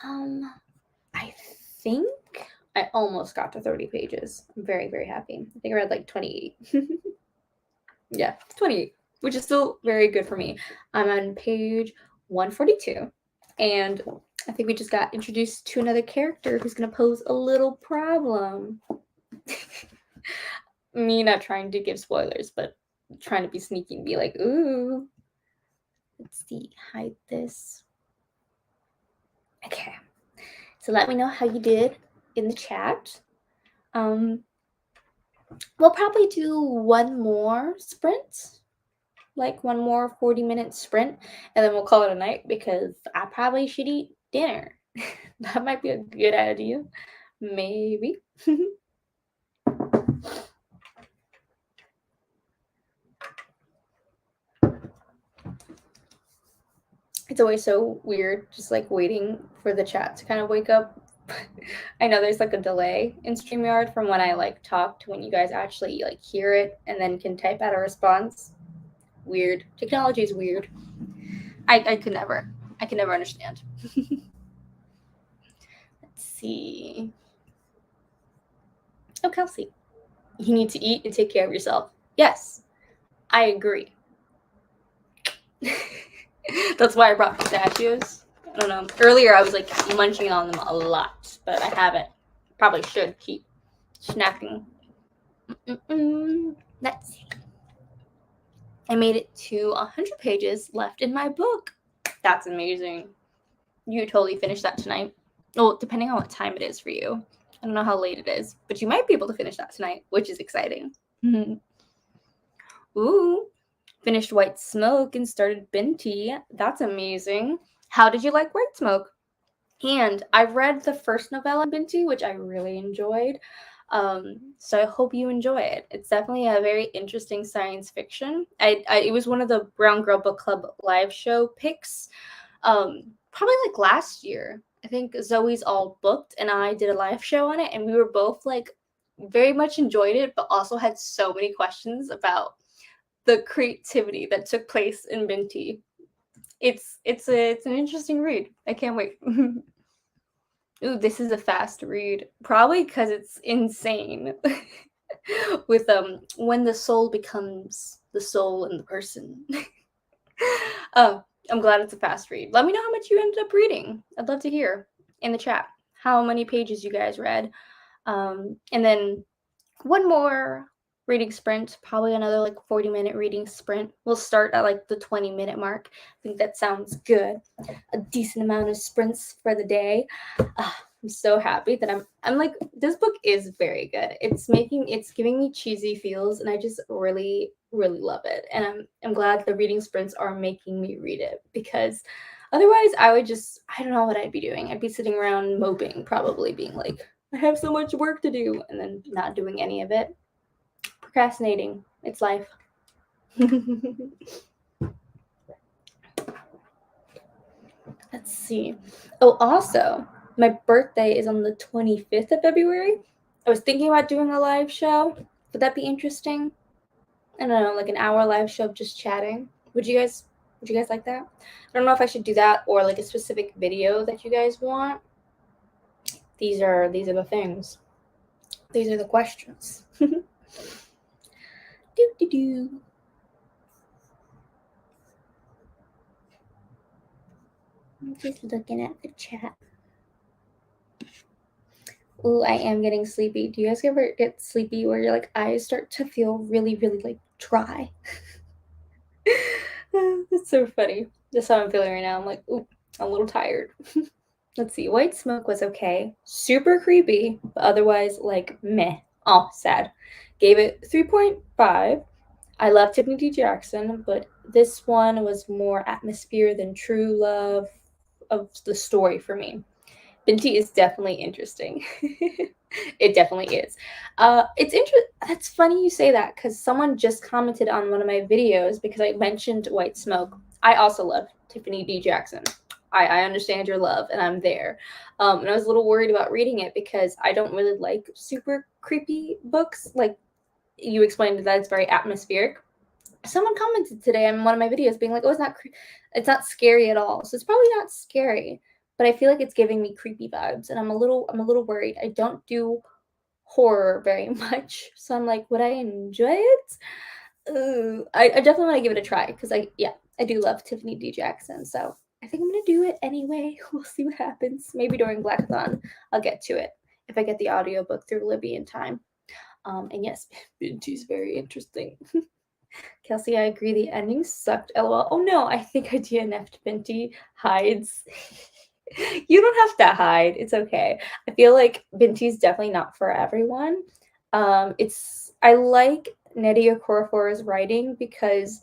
I think I almost got to 30 pages. I'm very, very happy. I think I read like 28. Yeah, 28, which is still very good for me. I'm on page 142, and I think we just got introduced to another character who's going to pose a little problem. Me not trying to give spoilers, but trying to be sneaky and be like, ooh. Let's see, hide this. Okay, so let me know how you did in the chat. We'll probably do one more sprint, like one more 40-minute sprint, and then we'll call it a night because I probably should eat dinner. That might be a good idea. Maybe. It's always so weird just like waiting for the chat to kind of wake up. I know there's like a delay in StreamYard from when I like talk to when you guys actually like hear it and then can type out a response. Weird. Technology is weird. I could never understand. Let's see. Oh, Kelsey. You need to eat and take care of yourself. Yes, I agree. That's why I brought pistachios. I don't know. Earlier I was like munching on them a lot, but I haven't. Probably should keep snacking. Let's see. I made it to 100 pages left in my book. That's amazing. You totally finished that tonight. Well, depending on what time it is for you. I don't know how late it is, but you might be able to finish that tonight, which is exciting. Ooh, finished White Smoke and started Binti. That's amazing. How did you like White Smoke? And I read the first novella in Binti, which I really enjoyed. So I hope you enjoy it. It's definitely a very interesting science fiction. It was one of the Brown Girl Book Club live show picks. Probably like last year. I think Zoe's all booked and I did a live show on it, and we were both like very much enjoyed it, but also had so many questions about the creativity that took place in Binti. It's an interesting read. I can't wait. Ooh, this is a fast read. Probably because it's insane. With when the soul becomes the soul in the person. Oh, I'm glad it's a fast read. Let me know how much you ended up reading. I'd love to hear in the chat how many pages you guys read. And then one more reading sprint, probably another like 40-minute reading sprint. We'll start at like the 20-minute mark. I think that sounds good. A decent amount of sprints for the day. I'm so happy that I'm like, this book is very good. It's giving me cheesy feels, and I just really, really love it. And I'm glad the reading sprints are making me read it, because otherwise I don't know what I'd be doing. I'd be sitting around moping, probably being like, I have so much work to do, and then not doing any of it. Procrastinating. It's life. Let's see. Oh, also, my birthday is on the 25th of February. I was thinking about doing a live show. Would that be interesting? I don't know, like an hour live show of just chatting. Would you guys like that? I don't know if I should do that or like a specific video that you guys want. These are the things. These are the questions. I'm just looking at the chat. Ooh, I am getting sleepy. Do you guys ever get sleepy where your like eyes start to feel really, really like dry? That's so funny. That's how I'm feeling right now. I'm like, ooh, I'm a little tired. Let's see. White Smoke was okay. Super creepy, but otherwise like meh. Oh, sad. Gave it 3.5. I love Tiffany D. Jackson, but this one was more atmosphere than true love of the story for me. Binti is definitely interesting. It definitely is. It's interesting. That's funny you say that, because someone just commented on one of my videos because I mentioned White Smoke. I also love Tiffany D. Jackson. I understand your love, and I'm there. And I was a little worried about reading it because I don't really like super creepy books. Like, you explained that it's very atmospheric. Someone commented today on one of my videos being like, "Oh, it's not scary at all." So it's probably not scary, but I feel like it's giving me creepy vibes, and I'm a little worried. I don't do horror very much, so I'm like, would I enjoy it? Ooh, I definitely want to give it a try because I do love Tiffany D. Jackson, so I think I'm gonna do it anyway. We'll see what happens. Maybe during Blackathon, I'll get to it if I get the audiobook through Libby in time. And yes, Binty's very interesting. Kelsey, I agree. The ending sucked. LOL. Oh no, I think I DNF'd Binty hides. You don't have to hide. It's okay. I feel like Binty's definitely not for everyone. I like Nnedi Okorafor's writing because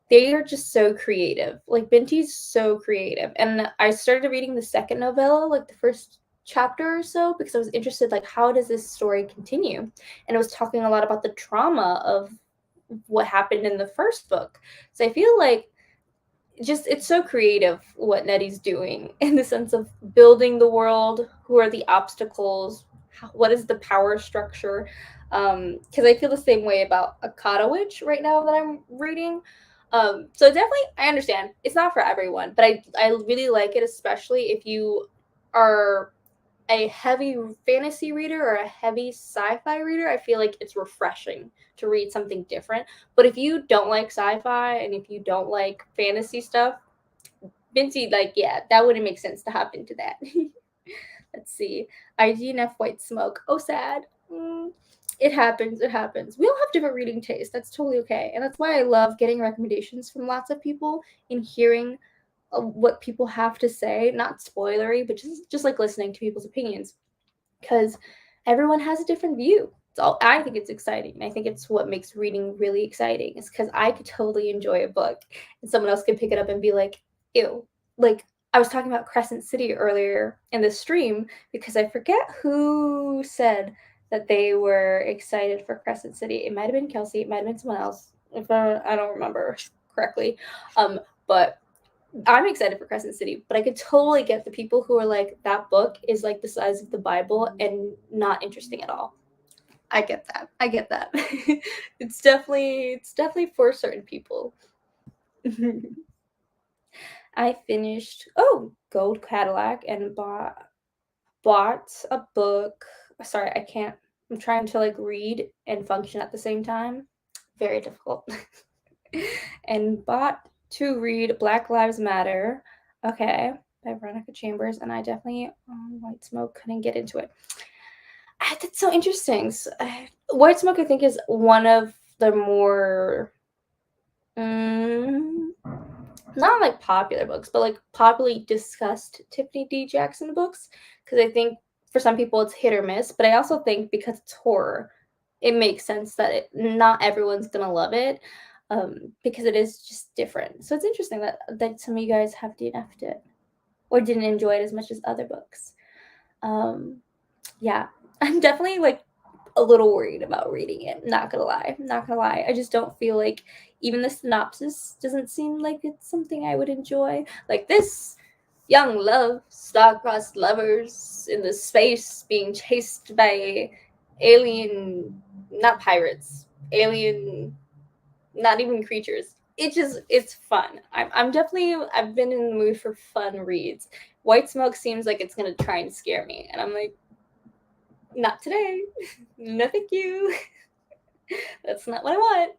they are just so creative. Like Binty's so creative. And I started reading the second novella, like the first chapter or so, because I was interested, like, how does this story continue? And it was talking a lot about the trauma of what happened in the first book. So I feel like just it's so creative what Nnedi's doing in the sense of building the world, who are the obstacles, what is the power structure. Because I feel the same way about Akata Witch right now that I'm reading. So definitely I understand it's not for everyone, but I really like it, especially if you are a heavy fantasy reader or a heavy sci-fi reader. I feel like it's refreshing to read something different. But if you don't like sci-fi and if you don't like fantasy stuff, Vinci, like, yeah, that wouldn't make sense to hop into that. Let's see. IGNF White Smoke. Oh, sad. It happens. It happens. We all have different reading tastes. That's totally okay. And that's why I love getting recommendations from lots of people and hearing what people have to say. Not spoilery, but just like listening to people's opinions. Because everyone has a different view. So I think it's exciting. I think it's what makes reading really exciting. Is because I could totally enjoy a book, and someone else could pick it up and be like, "Ew!" Like I was talking about Crescent City earlier in the stream because I forget who said that they were excited for Crescent City. It might have been Kelsey. It might have been someone else. If I don't remember correctly, but I'm excited for Crescent City, but I could totally get the people who are like, that book is like the size of the Bible and not interesting at all. I get that. I get that. It's definitely for certain people. I finished Gold Cadillac and bought a book. Sorry, I can't. I'm trying to like read and function at the same time. Very difficult. And bought to read Black Lives Matter. Okay, by Veronica Chambers, and I definitely White Smoke couldn't get into it. That's so interesting. White Smoke, I think, is one of the more mm, not like popular books, but like popularly discussed Tiffany D. Jackson books. Because I think for some people it's hit or miss, but I also think because it's horror, it makes sense that not everyone's gonna love it, because it is just different. So it's interesting that some of you guys have DNF'd it or didn't enjoy it as much as other books. Yeah, I'm definitely like a little worried about reading it. Not gonna lie. Not gonna lie. I just don't feel like even the synopsis doesn't seem like it's something I would enjoy. Like this young love, star-crossed lovers in the space being chased by alien, not pirates, alien, not even creatures. It's fun. I'm definitely I've been in the mood for fun reads. White Smoke seems like it's gonna try and scare me, and I'm like, not today. No, thank you. That's not what I want.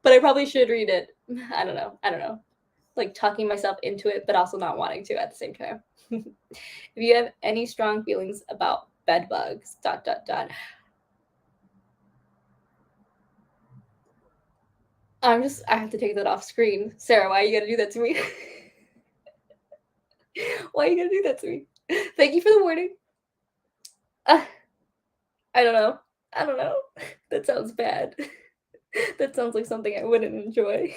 But I probably should read it. I don't know. I don't know. Like talking myself into it, but also not wanting to at the same time. If you have any strong feelings about bed bugs, dot dot dot. I have to take that off screen. Sarah, why you gotta do that to me? Why you gotta do that to me? Thank you for the warning. Uh, I don't know. I don't know. That sounds bad. That sounds like something I wouldn't enjoy.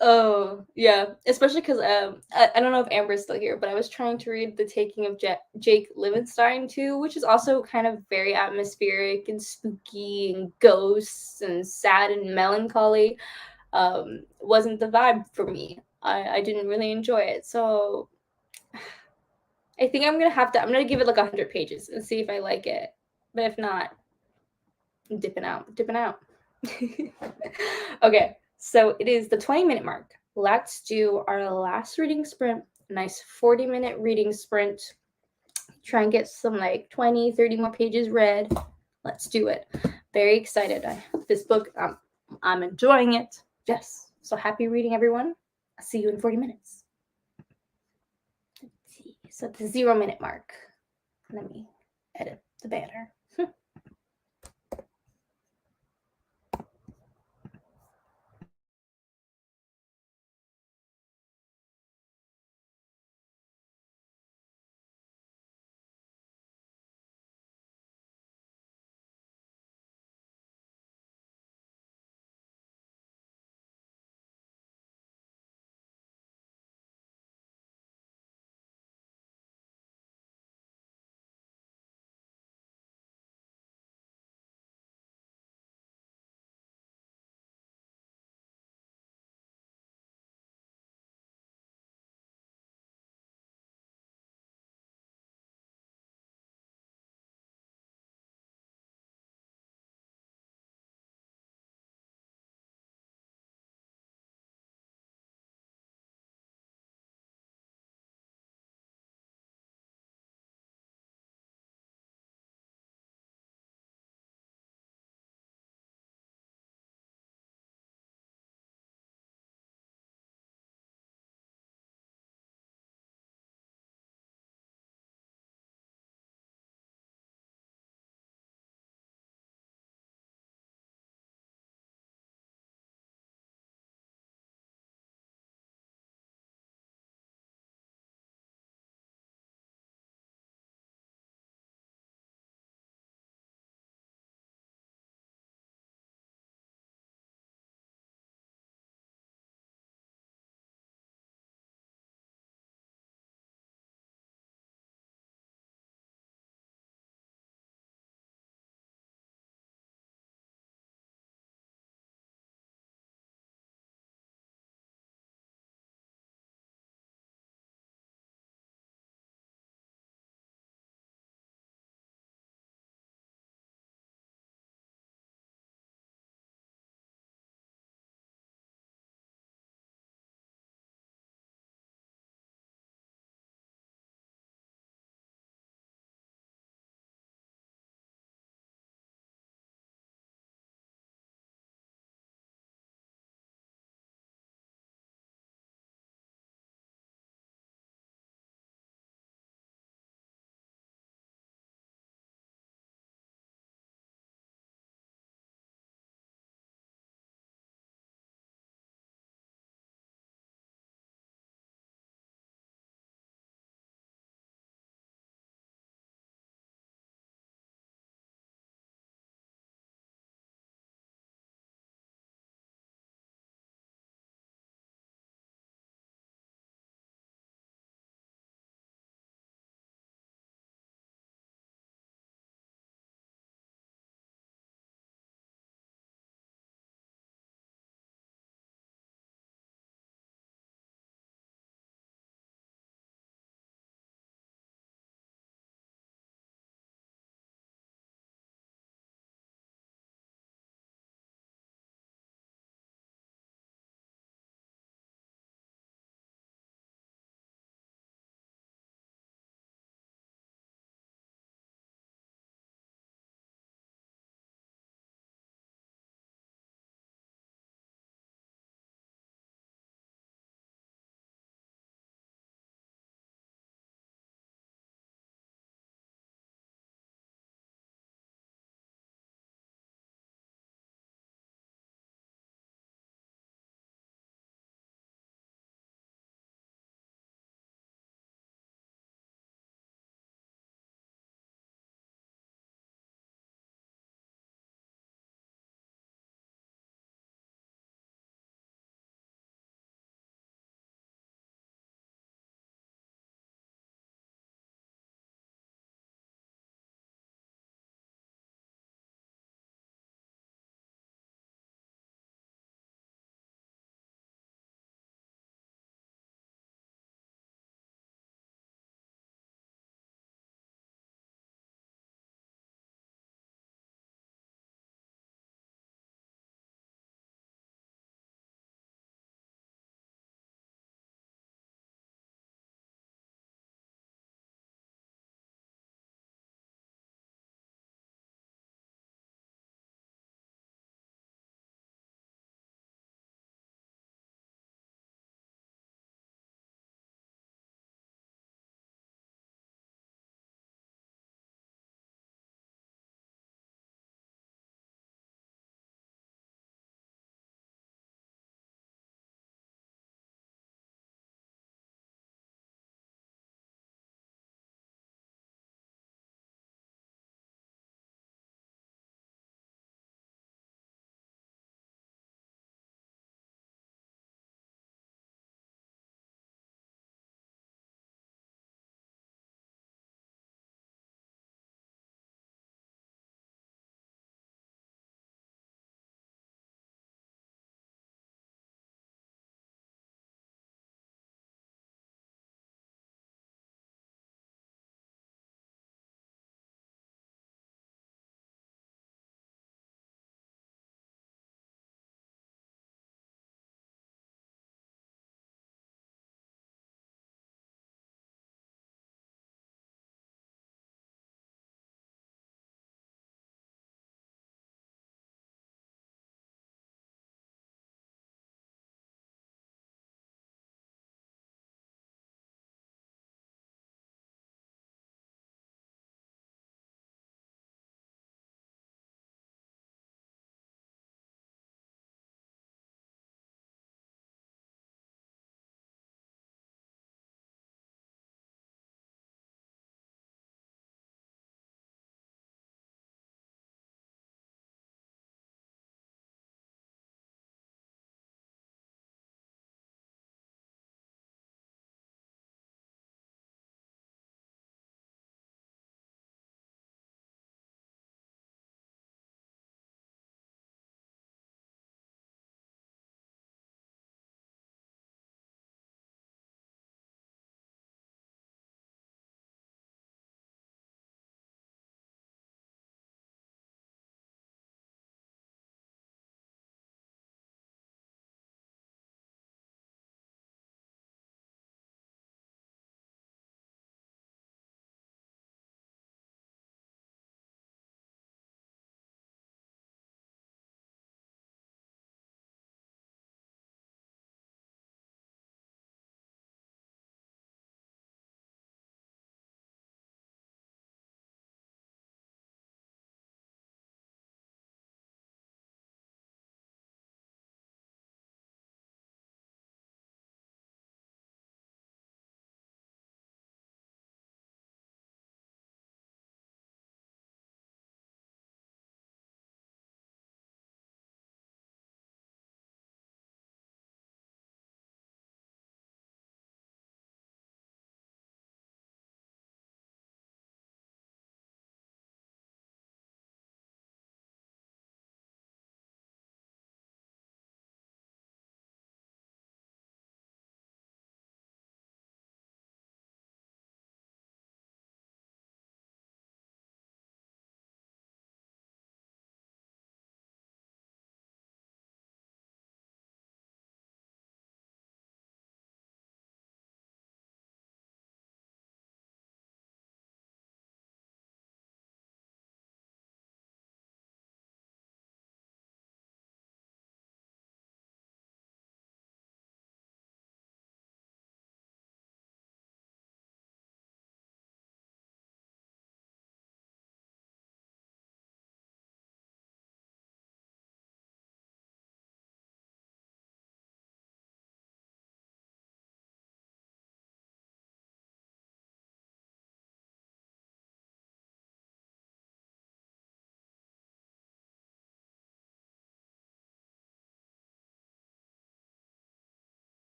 Oh yeah, especially because I don't know if Amber's still here, but I was trying to read The Taking of Jake Livingstine too, which is also kind of very atmospheric and spooky and ghosts and sad and melancholy. Wasn't the vibe for me. I didn't really enjoy it, so I think I'm gonna give it like 100 pages and see if I like it. But if not, Dipping out, dipping out. Okay, so it is the 20-minute mark. Let's do our last reading sprint. Nice 40-minute reading sprint. Try and get some like 20, 30 more pages read. Let's do it. Very excited. This book, I'm enjoying it. Yes. So happy reading, everyone. I'll see you in 40 minutes. Let's see. So the 0-minute mark. Let me edit the banner.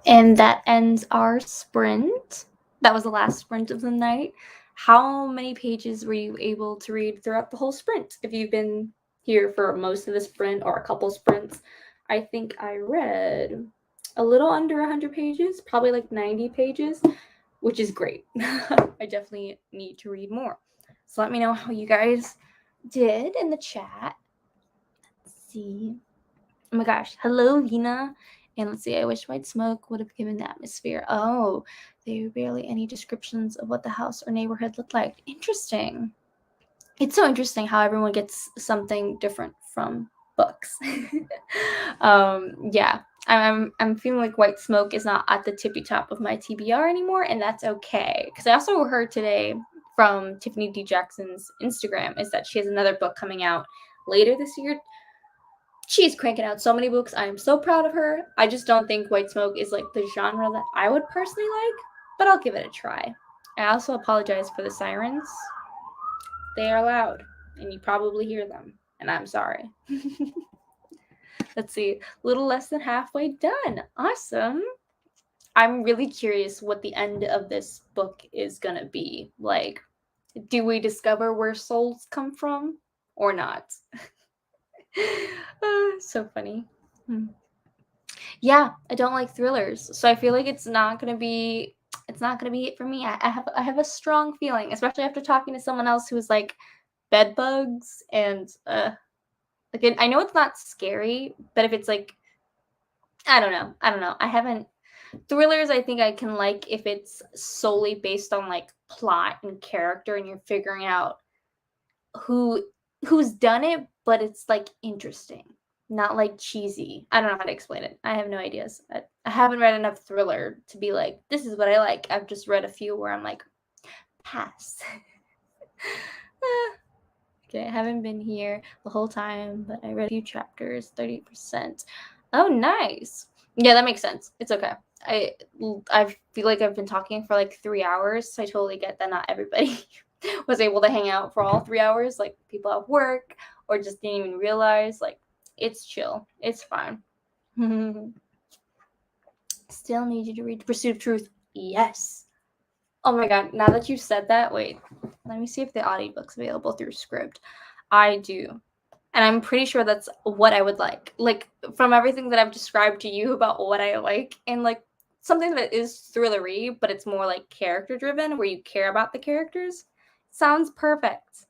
And that ends our sprint. That was the last sprint of the night. How many pages were you able to read throughout the whole sprint? If you've been here for most of the sprint or a couple sprints, I think I read a little under 100 pages, probably like 90 pages, which is great. I definitely need to read more. So let me know how you guys did in the chat. Let's see. Oh my gosh. Hello, Vina. And let's see, I wish white smoke would have given the atmosphere. Oh, there were barely any descriptions of what the house or neighborhood looked like. Interesting. It's so interesting how everyone gets something different from books. Yeah, I'm feeling like white smoke is not at the tippy top of my TBR anymore, and that's okay. Because I also heard today from Tiffany D. Jackson's Instagram is that she has another book coming out later this year. She's cranking out so many books. I am so proud of her. I just don't think white smoke is like the genre that I would personally like, but I'll give it a try. I also apologize for the sirens. They are loud, and you probably hear them, and I'm sorry. Let's see, a little less than halfway done. Awesome. I'm really curious what the end of this book is gonna be. Like, do we discover where souls come from or not? So funny. Yeah, I don't like thrillers, so I feel like it's not gonna be it for me. I have a strong feeling, especially after talking to someone else who's like bed bugs and like I know it's not scary, but if it's like I don't know. I haven't thrillers. I think I can like if it's solely based on like plot and character, and you're figuring out who who's done it, but it's like interesting, not like cheesy. I don't know how to explain it. I have no ideas. I haven't read enough thriller to be like, this is what I like. I've just read a few where I'm like, pass. Okay, I haven't been here the whole time, but I read a few chapters, 30%. Oh, nice. Yeah, that makes sense. It's okay. I feel like I've been talking for like 3 hours, so I totally get that not everybody was able to hang out for all 3 hours. Like people at work or just didn't even realize. Like it's chill. It's fine. Still need you to read Pursuit of Truth. Yes. Oh my god, now that you said that, wait. Let me see if the audiobook's available through Scribd. I do. And I'm pretty sure that's what I would like. Like from everything that I've described to you about what I like and like something that is thrillery, but it's more like character driven where you care about the characters. Sounds perfect.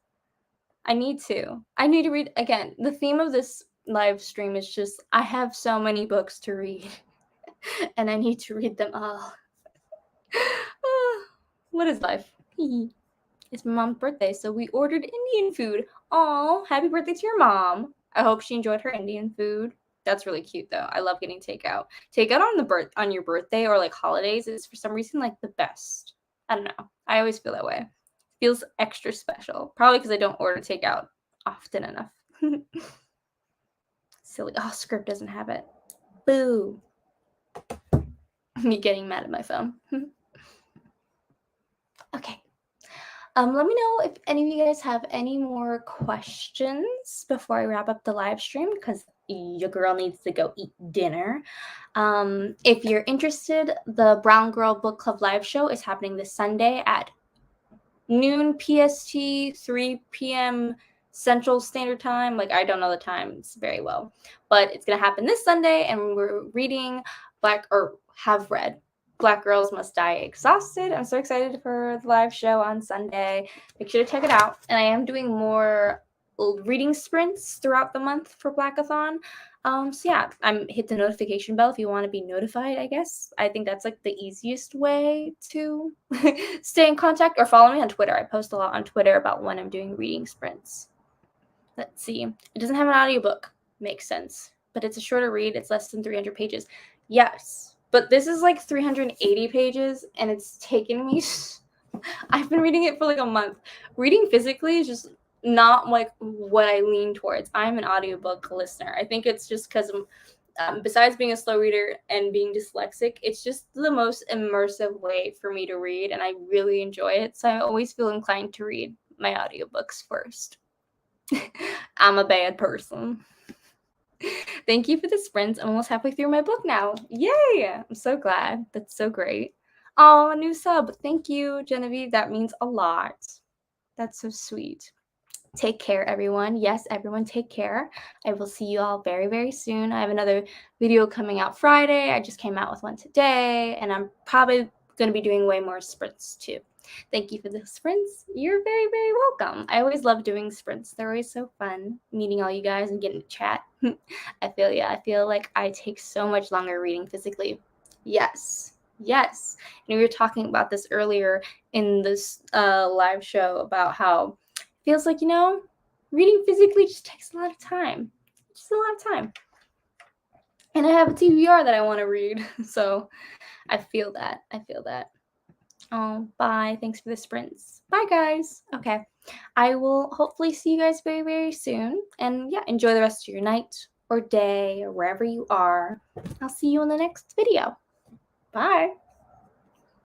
I need to. I need to read again. The theme of this live stream is just I have so many books to read and I need to read them all. What is life? It's my mom's birthday, so we ordered Indian food. Aw, happy birthday to your mom. I hope she enjoyed her Indian food. That's really cute though. I love getting takeout. Takeout on your birthday or like holidays is for some reason like the best. I don't know. I always feel that way. Feels extra special. Probably because I don't order takeout often enough. Silly. Oh, Script doesn't have it. Boo. Me getting mad at my phone. Okay. Let me know if any of you guys have any more questions before I wrap up the live stream because your girl needs to go eat dinner. If you're interested, the Brown Girl Book Club live show is happening this Sunday at noon PST, 3 p.m. Central Standard Time. Like, I don't know the times very well, but it's going to happen this Sunday, and we're reading have read Black Girls Must Die Exhausted. I'm so excited for the live show on Sunday. Make sure to check it out. And I am doing more reading sprints throughout the month for Blackathon. So yeah, hit the notification bell if you want to be notified, I guess. I think that's like the easiest way to stay in contact, or follow me on Twitter. I post a lot on Twitter about when I'm doing reading sprints. Let's see. It doesn't have an audiobook. Makes sense. But it's a shorter read. It's less than 300 pages. Yes. But this is like 380 pages, and it's taken me... I've been reading it for like a month. Reading physically is just not like what I lean towards. I'm an audiobook listener. I think it's just because besides being a slow reader and being dyslexic, it's just the most immersive way for me to read, and I really enjoy it. So I always feel inclined to read my audiobooks first. I'm a bad person. Thank you for the sprints. I'm almost halfway through my book now. Yay! I'm so glad. That's so great. Oh, a new sub. Thank you, Genevieve. That means a lot. That's so sweet. Take care, everyone. Yes, everyone, take care. I will see you all very, very soon. I have another video coming out Friday. I just came out with one today, and I'm probably going to be doing way more sprints too. Thank you for the sprints. You're very, very welcome. I always love doing sprints. They're always so fun, meeting all you guys and getting to chat. I feel yeah. I feel like I take so much longer reading physically. Yes. Yes. And we were talking about this earlier in this live show about how it feels like, reading physically just takes a lot of time. Just a lot of time. And I have a TBR that I want to read. So I feel that. I feel that. Oh, bye. Thanks for the sprints. Bye, guys. Okay. I will hopefully see you guys very, very soon. And yeah, enjoy the rest of your night or day or wherever you are. I'll see you in the next video. Bye.